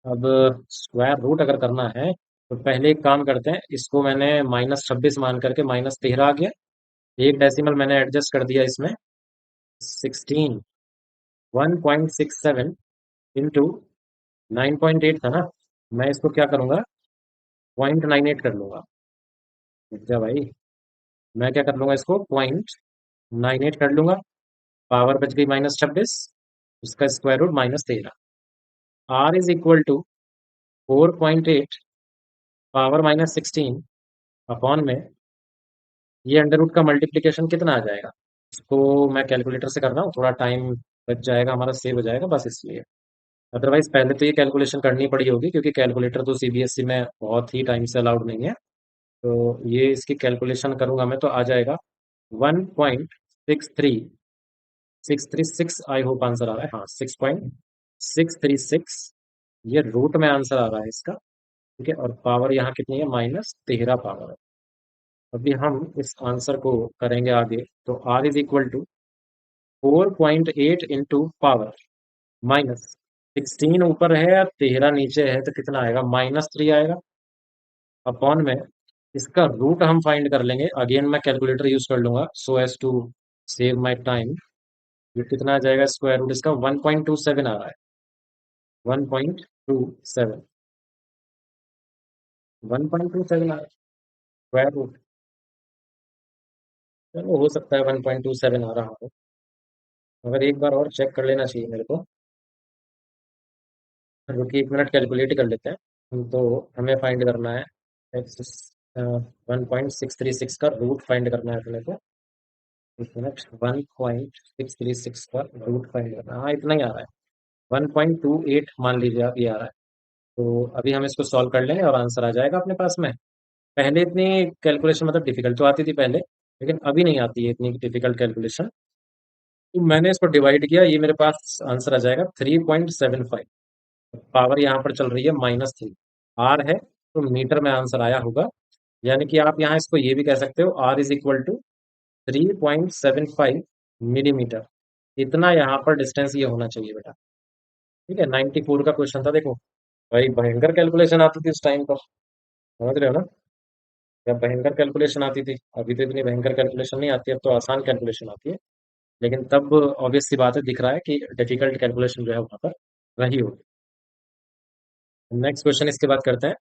अब स्क्वायर रूट अगर करना है तो पहले एक काम करते हैं, इसको मैंने -26 मान करके -13 आ गया। एक डेसिमल मैंने एडजस्ट कर दिया इसमें। 16, 1.67 इंटू 9.8 था ना, मैं इसको क्या करूंगा? 0.98 कर लूंगा। अच्छा भाई, मैं क्या कर लूंगा? इसको 0.98 कर लूंगा। पावर बच गई -26, उसका square root -13। R is equal to 4.8 power -16 upon में ये अंडर रूट का मल्टीप्लीकेशन कितना आ जाएगा? इसको मैं कैलकुलेटर से कर रहा हूँ, थोड़ा टाइम बच जाएगा हमारा, सेव हो जाएगा बस इसलिए। अदरवाइज पहले तो ये कैलकुलेशन करनी पड़ी होगी, क्योंकि कैलकुलेटर तो सीबीएसई में बहुत ही टाइम से अलाउड नहीं है। तो ये इसकी कैलकुलेशन करूंगा मैं तो आ जाएगा 1.63636। आई होप आंसर आ रहा है। हाँ, 6.636 ये रूट में आंसर आ रहा है इसका। ठीक है, और पावर यहाँ कितनी है? -13 पावर है। अभी हम इस आंसर को करेंगे आगे। तो r is equal to 4.8 into power -16 ऊपर है और 13 नीचे है, तो कितना आएगा? -3 आएगा। अपॉन में इसका रूट हम फाइंड कर लेंगे। अगेन मैं कैलकुलेटर यूज कर लूंगा so as to save my time. ये कितना आ जाएगा? स्क्वायर रूट इसका 1.27 आ रहा है। 1.27, 1.27 आ रहा है स्क्वायर रूट। चलो हो सकता है 1.27 आ रहा हो, मगर एक बार और चेक कर लेना चाहिए मेरे को। रुकिए 1 मिनट, कैलकुलेट कर लेते हैं। तो हमें फाइंड करना है एक्स 1.636 का रूट फाइंड करना है अपने को। 1 मिनट, 1.636 का रूट फाइंड करना है। हाँ, इतना ही आ रहा है। 1.28 मान लीजिए आप, ये आ रहा है। तो अभी हम इसको सॉल्व कर लेंगे और आंसर आ जाएगा अपने पास में। पहले इतनी कैलकुलेशन मतलब डिफिकल्ट तो आती थी पहले, लेकिन अभी नहीं आती है इतनी डिफिकल्ट कैलकुलेशन। तो मैंने इसको डिवाइड किया, ये मेरे पास आंसर आ जाएगा 3.75। पावर यहाँ पर चल रही है -3। आर है तो मीटर में आंसर आया होगा यानी कि आप यहाँ इसको ये भी कह सकते हो, R is equal to 3.75 millimetre. इतना यहाँ पर डिस्टेंस ये होना चाहिए बेटा। ठीक है, 94 का क्वेश्चन था देखो। भाई भयंकर कैलकुलेशन आती थी उस टाइम पर, समझ रहे हो ना? जब भयंकर कैलकुलेशन आती थी, अभी तो इतनी भयंकर कैलकुलेशन नहीं आती, अब तो आसान कैलकुलेशन आती है। लेकिन तब ऑब्वियस सी बात है, दिख रहा है कि डिफिकल्ट कैलकुलेशन जो है वहां पर रही होगी। नेक्स्ट क्वेश्चन इसके बाद करते हैं।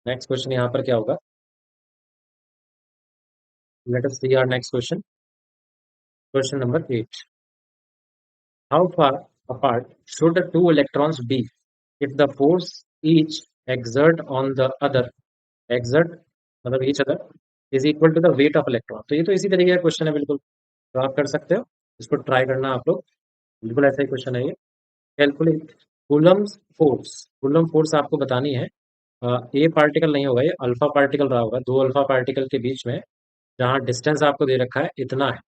नेक्स्ट क्वेश्चन यहाँ पर क्या होगा? Let us see our next question. Question number 8। How far apart should the two electrons be if the force each exert on the other exert मतलब each other is equal to the weight of electron? तो ये तो इसी तरीके का question है बिल्कुल, तो आप कर सकते हो, इसको ट्राई करना आप लोग। बिल्कुल ऐसा ही क्वेश्चन है ये। Calculate coulomb force. Coulomb force आपको बतानी है। ए पार्टिकल नहीं होगा, ये अल्फा पार्टिकल रहा होगा, दो अल्फा पार्टिकल के बीच में जहाँ डिस्टेंस आपको दे रखा है इतना है।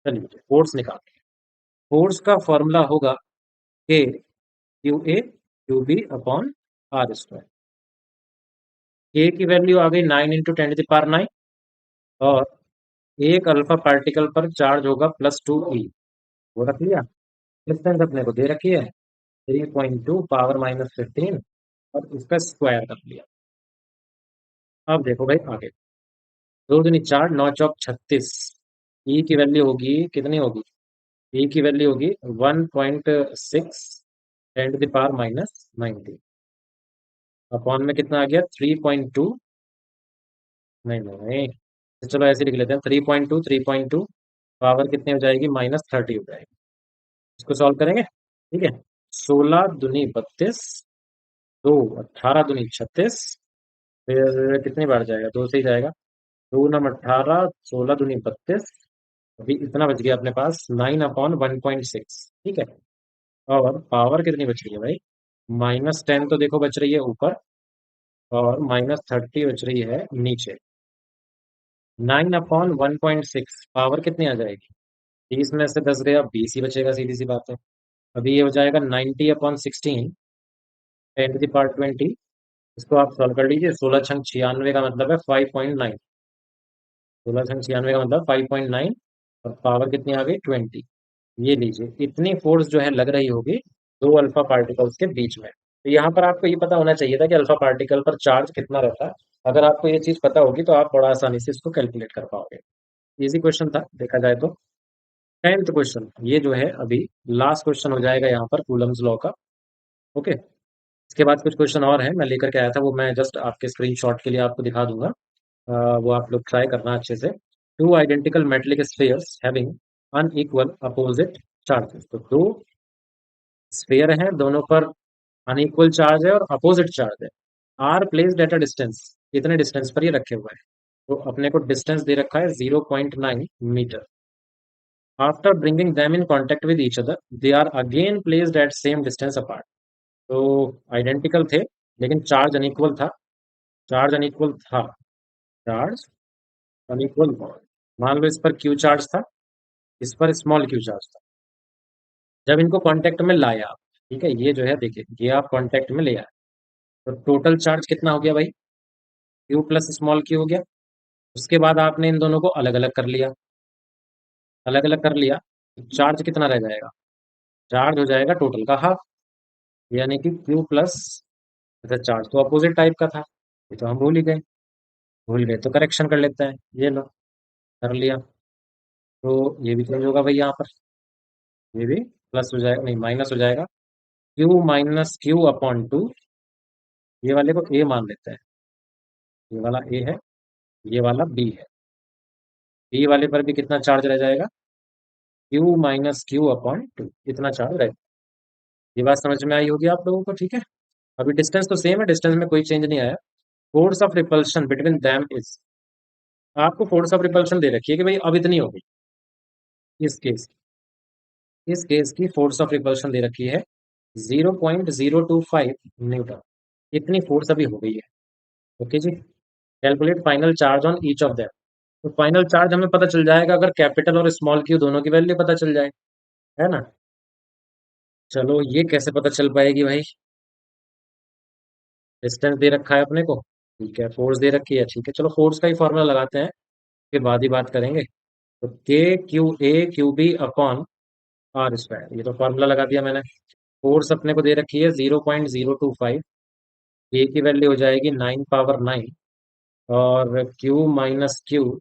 चलिए फोर्स निकाल। फोर्स का फॉर्मूला होगा के Q A Q B upon are square. K की वैल्यू आ गई 9 × 10⁻⁹ और एक अल्फा पार्टिकल पर चार्ज होगा +2 ई। वो रख लिया। डिस्टेंस अपने को दे रखी है 3.2 पावर -15 और इसका स्क्वायर कर लिया। अब देखो भाई आगे, दो दूनी चार, नौ चौक 36। ई की वैल्यू होगी कितनी होगी? ई की वैल्यू होगी 1.6 10⁻⁻90 अपॉन में कितना आ गया 3.2। नहीं नहीं नहीं, तो चलो ऐसे लिख लेते हैं 3.2 3.2 पावर कितनी हो जाएगी -30 हो जाएगी। इसको सॉल्व करेंगे, ठीक है। 16 दूनी 32, दो 18 दूनी 36, फिर कितनी बार जाएगा? दो से ही जाएगा। 2 × 18, 16 दूनी 32, अभी इतना बच गया अपने पास 9/1.6, ठीक है। और पावर कितनी बच रही है भाई? -10 तो देखो बच रही है ऊपर, और -30 बच रही है नीचे। 9/1.6 पावर कितनी आ जाएगी? 30 में से 10 गया, 20 ही बचेगा, सीधी सी बात है। अभी ये हो जाएगा 90/16 10⁻20। इसको आप सॉल्व कर लीजिए। 16×96 का मतलब है 5.9। 16×96 का मतलब 5.9, और पावर कितनी आ गई 20। ये लीजिए, इतनी फोर्स जो है लग रही होगी दो अल्फा पार्टिकल्स के बीच में। तो यहाँ पर आपको ये पता होना चाहिए था कि अल्फा पार्टिकल पर चार्ज कितना रहता है। अगर आपको ये चीज पता होगी तो आप बड़ा आसानी से इसको कैलकुलेट कर पाओगे। इजी क्वेश्चन था देखा जाए तो। 10th क्वेश्चन ये जो है अभी लास्ट क्वेश्चन हो जाएगा यहाँ पर कूलम्स लॉ का। ओके, इसके बाद कुछ क्वेश्चन और है मैं लेकर के आया था, वो मैं जस्ट आपके स्क्रीनशॉट के लिए आपको दिखा दूंगा। वो आप लोग ट्राई करना अच्छे से। Two identical metallic spheres having unequal opposite charges. तो दो स्फीयर हैं, दोनों पर अनइक्वल चार्ज है और अपोजिट चार्ज है। Are placed at a distance, कितने डिस्टेंस पर ये रखे हुए हैं? तो अपने को डिस्टेंस दे रखा है 0.9 metre. After bringing them in contact with each other they are again placed at same distance apart. तो आइडेंटिकल थे लेकिन चार्ज अनइक्वल था। चार्ज अनइक्वल था, चार्ज अनइक्वल था। मान लो इस पर क्यू चार्ज था, इस पर स्मॉल क्यू चार्ज था। जब इनको कांटेक्ट में लाया आप, ठीक है, ये जो है देखिए, ये आप कांटेक्ट में ले आए, तो टोटल चार्ज कितना हो गया भाई? क्यू प्लस स्मॉल क्यू हो गया। उसके बाद आपने इन दोनों को अलग अलग कर लिया। अलग अलग कर लिया, चार्ज कितना रह जाएगा? चार्ज हो जाएगा टोटल का हाफ, यानी कि क्यू प्लस। अच्छा, चार्ज तो अपोजिट टाइप का था, ये तो हम भूल ही गए। भूल गए तो करेक्शन कर लेते हैं, ये लो कर लिया। तो ये भी चेंज होगा भाई यहाँ पर, ये भी प्लस हो जाएगा, नहीं माइनस हो जाएगा। क्यू माइनस क्यू अपॉन 2, ये वाले को ए मान लेते हैं। ये वाला ए है, ये वाला बी है। बी वाले पर भी कितना चार्ज रह जाएगा? क्यू माइनस क्यू अपॉन 2, इतना चार्ज रहेगा। ये बात समझ में आई होगी आप लोगों को, ठीक है। अभी डिस्टेंस तो सेम है, डिस्टेंस में कोई चेंज नहीं आया। Force of repulsion between them is, आपको फोर्स ऑफ रिपल्शन दे रखी है कि भाई अब इतनी होगी। इस केस इस केस की फोर्स ऑफ रिपल्शन दे रखी है 0.025 न्यूटन। इतनी फोर्स अभी हो गई है। ओके जी। Calculate final charge on each of them. तो फाइनल चार्ज हमें पता चल जाएगा अगर कैपिटल और स्मॉल क्यू दोनों की वैल्यू पता चल जाए, है ना। चलो ये कैसे पता चल पाएगी भाई? डिस्टेंस दे रखा है अपने को, ठीक है, फोर्स दे रखी है, ठीक है, चलो फोर्स का ही फॉर्मूला लगाते हैं, फिर बाद ही बात करेंगे। तो K Q A Q B upon are square, ये तो फॉर्मूला लगा दिया मैंने। फोर्स अपने को दे रखी है 0.025, ए की वैल्यू हो जाएगी 9 पावर 9, और क्यू माइनस क्यू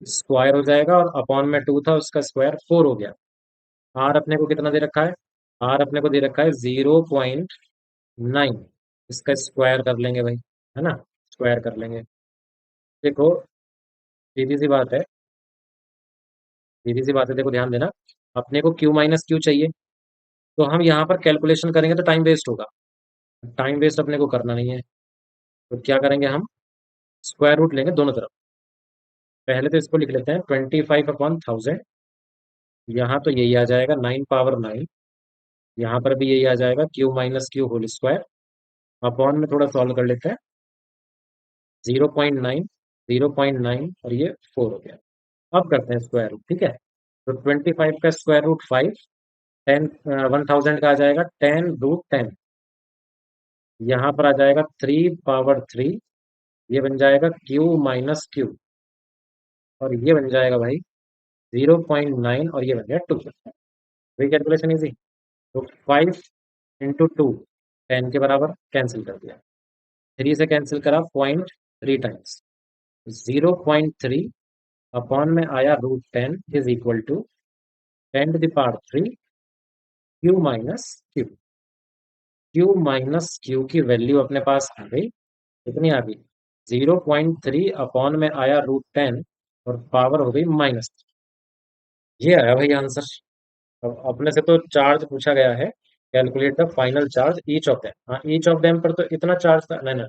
स्क्वायर हो जाएगा, और अपॉन में 2 था, उसका स्क्वायर 4 हो गया। आर अपने को कितना दे रखा है? आर अपने को दे रखा है 0.9, इसका स्क्वायर कर लेंगे भाई, है ना, स्क्वायर कर लेंगे। देखो, सीधी सी बात है, सीधी सी बात है, देखो ध्यान देना, अपने को क्यू माइनस क्यू चाहिए, तो हम यहाँ पर कैलकुलेशन करेंगे तो टाइम वेस्ट होगा, टाइम वेस्ट अपने को करना नहीं है। तो क्या करेंगे हम? स्क्वायर रूट लेंगे दोनों तरफ। पहले तो इसको लिख लेते हैं 25/1000, यहाँ तो यही आ जाएगा 9 पावर 9, यहाँ पर भी यही आ जाएगा Q minus Q whole square, upon में थोड़ा सॉल्व कर लेते हैं, 0.9, 0.9, और ये 4 हो गया। अब करते हैं स्क्वायर रूट, ठीक है। तो 25 का स्क्वायर रूट 5, 10, 1000 का आ जाएगा 10√10, यहाँ पर आ जाएगा 3 पावर 3, ये बन जाएगा क्यू माइनस क्यू, और ये बन जाएगा भाई 0.9, और ये बन गया 2। वही कैलकुलेशन इजी। तो 5 × 2, 10 के बराबर, कैंसिल कर दिया, 3 से कैंसिल करा, 0.3 टाइम्स, 0.3 अपॉन में आया √10 is equal to 10⁻³ Q minus Q. Q minus Q की वैल्यू अपने पास आ गई, कितनी आ गई? 0.3 अपॉन में आया √10, और पावर हो गई माइनस। ये आया भाई आंसर। अब अपने से तो चार्ज पूछा गया है, calculate the final charge each of them. हाँ, ईच ऑफ देम पर तो इतना चार्ज था, नहीं नहीं,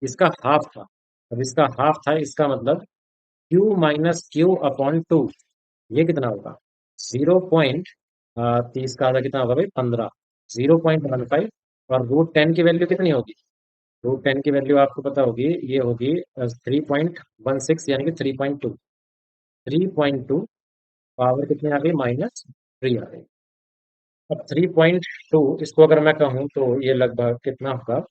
इसका हाफ था। अब इसका हाफ था, इसका मतलब क्यू माइनस क्यू अपॉन 2, ये कितना होगा? 0.30 का आधा कितना होगा भाई? 15, 0.15, और √10 की वैल्यू कितनी होगी? √10 की वैल्यू आपको पता होगी, ये होगी 3.16, यानी कि 3.2, 3.2, पावर कितनी आ गई? -3 आ गई। अब 3.2, इसको अगर मैं कहूँ तो ये लगभग कितना होगा?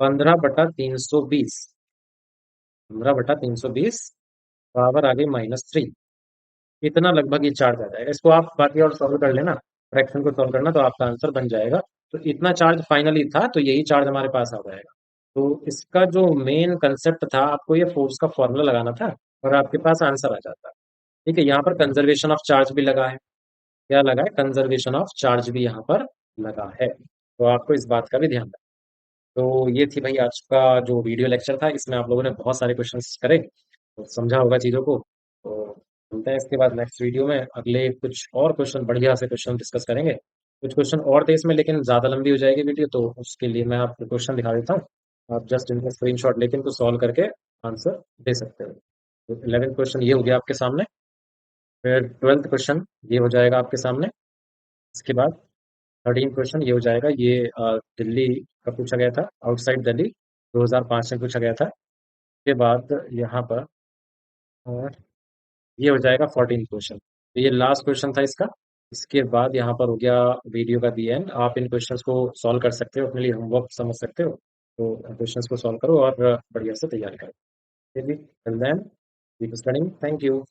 15/320, 15/320, पावर आ गई -3। इतना लगभग ये चार्ज आ जाएगा। इसको आप बाकी और सॉल्व कर लेना, फ्रैक्शन को सॉल्व करना, तो आपका आंसर बन जाएगा। तो इतना चार्ज फाइनली था, तो यही चार्ज हमारे पास आ जाएगा। तो इसका जो मेन कंसेप्ट था, आपको ये फोर्स का फॉर्मूला लगाना था, और आपके पास आंसर आ जाता। ठीक है, यहाँ पर कंजर्वेशन ऑफ चार्ज भी लगा है। क्या लगा है? कंजर्वेशन ऑफ चार्ज भी यहाँ पर लगा है, तो आपको इस बात का भी ध्यान रखना। तो ये थी भाई आज का जो वीडियो लेक्चर था, इसमें आप लोगों ने बहुत सारे क्वेश्चंस करे, तो समझा होगा चीज़ों को। तो मिलते हैं इसके बाद नेक्स्ट वीडियो में, अगले कुछ और क्वेश्चन, बढ़िया से क्वेश्चन डिस्कस करेंगे। कुछ क्वेश्चन और थे इसमें, लेकिन ज़्यादा लंबी हो जाएगी वीडियो, तो उसके लिए मैं आपको क्वेश्चन दिखा देता हूँ। आप जस्ट इनका स्क्रीनशॉट लेके इनको सॉल्व करके आंसर दे सकते हो। तो 11th क्वेश्चन ये हो गया आपके सामने, फिर 12th क्वेश्चन ये हो जाएगा आपके सामने। इसके बाद 13 क्वेश्चन ये हो जाएगा, ये दिल्ली का पूछा गया था, आउटसाइड दिल्ली, 2005 में पूछा गया था। उसके बाद यहाँ पर ये हो जाएगा 14 क्वेश्चन, तो ये लास्ट क्वेश्चन था इसका। इसके बाद यहाँ पर हो गया वीडियो का दी एंड। आप इन क्वेश्चंस को सॉल्व कर सकते हो, अपने लिए होमवर्क समझ सकते हो। तो क्वेश्चंस को सॉल्व करो और बढ़िया से तैयारी करो। Till then keep studying. Thank you.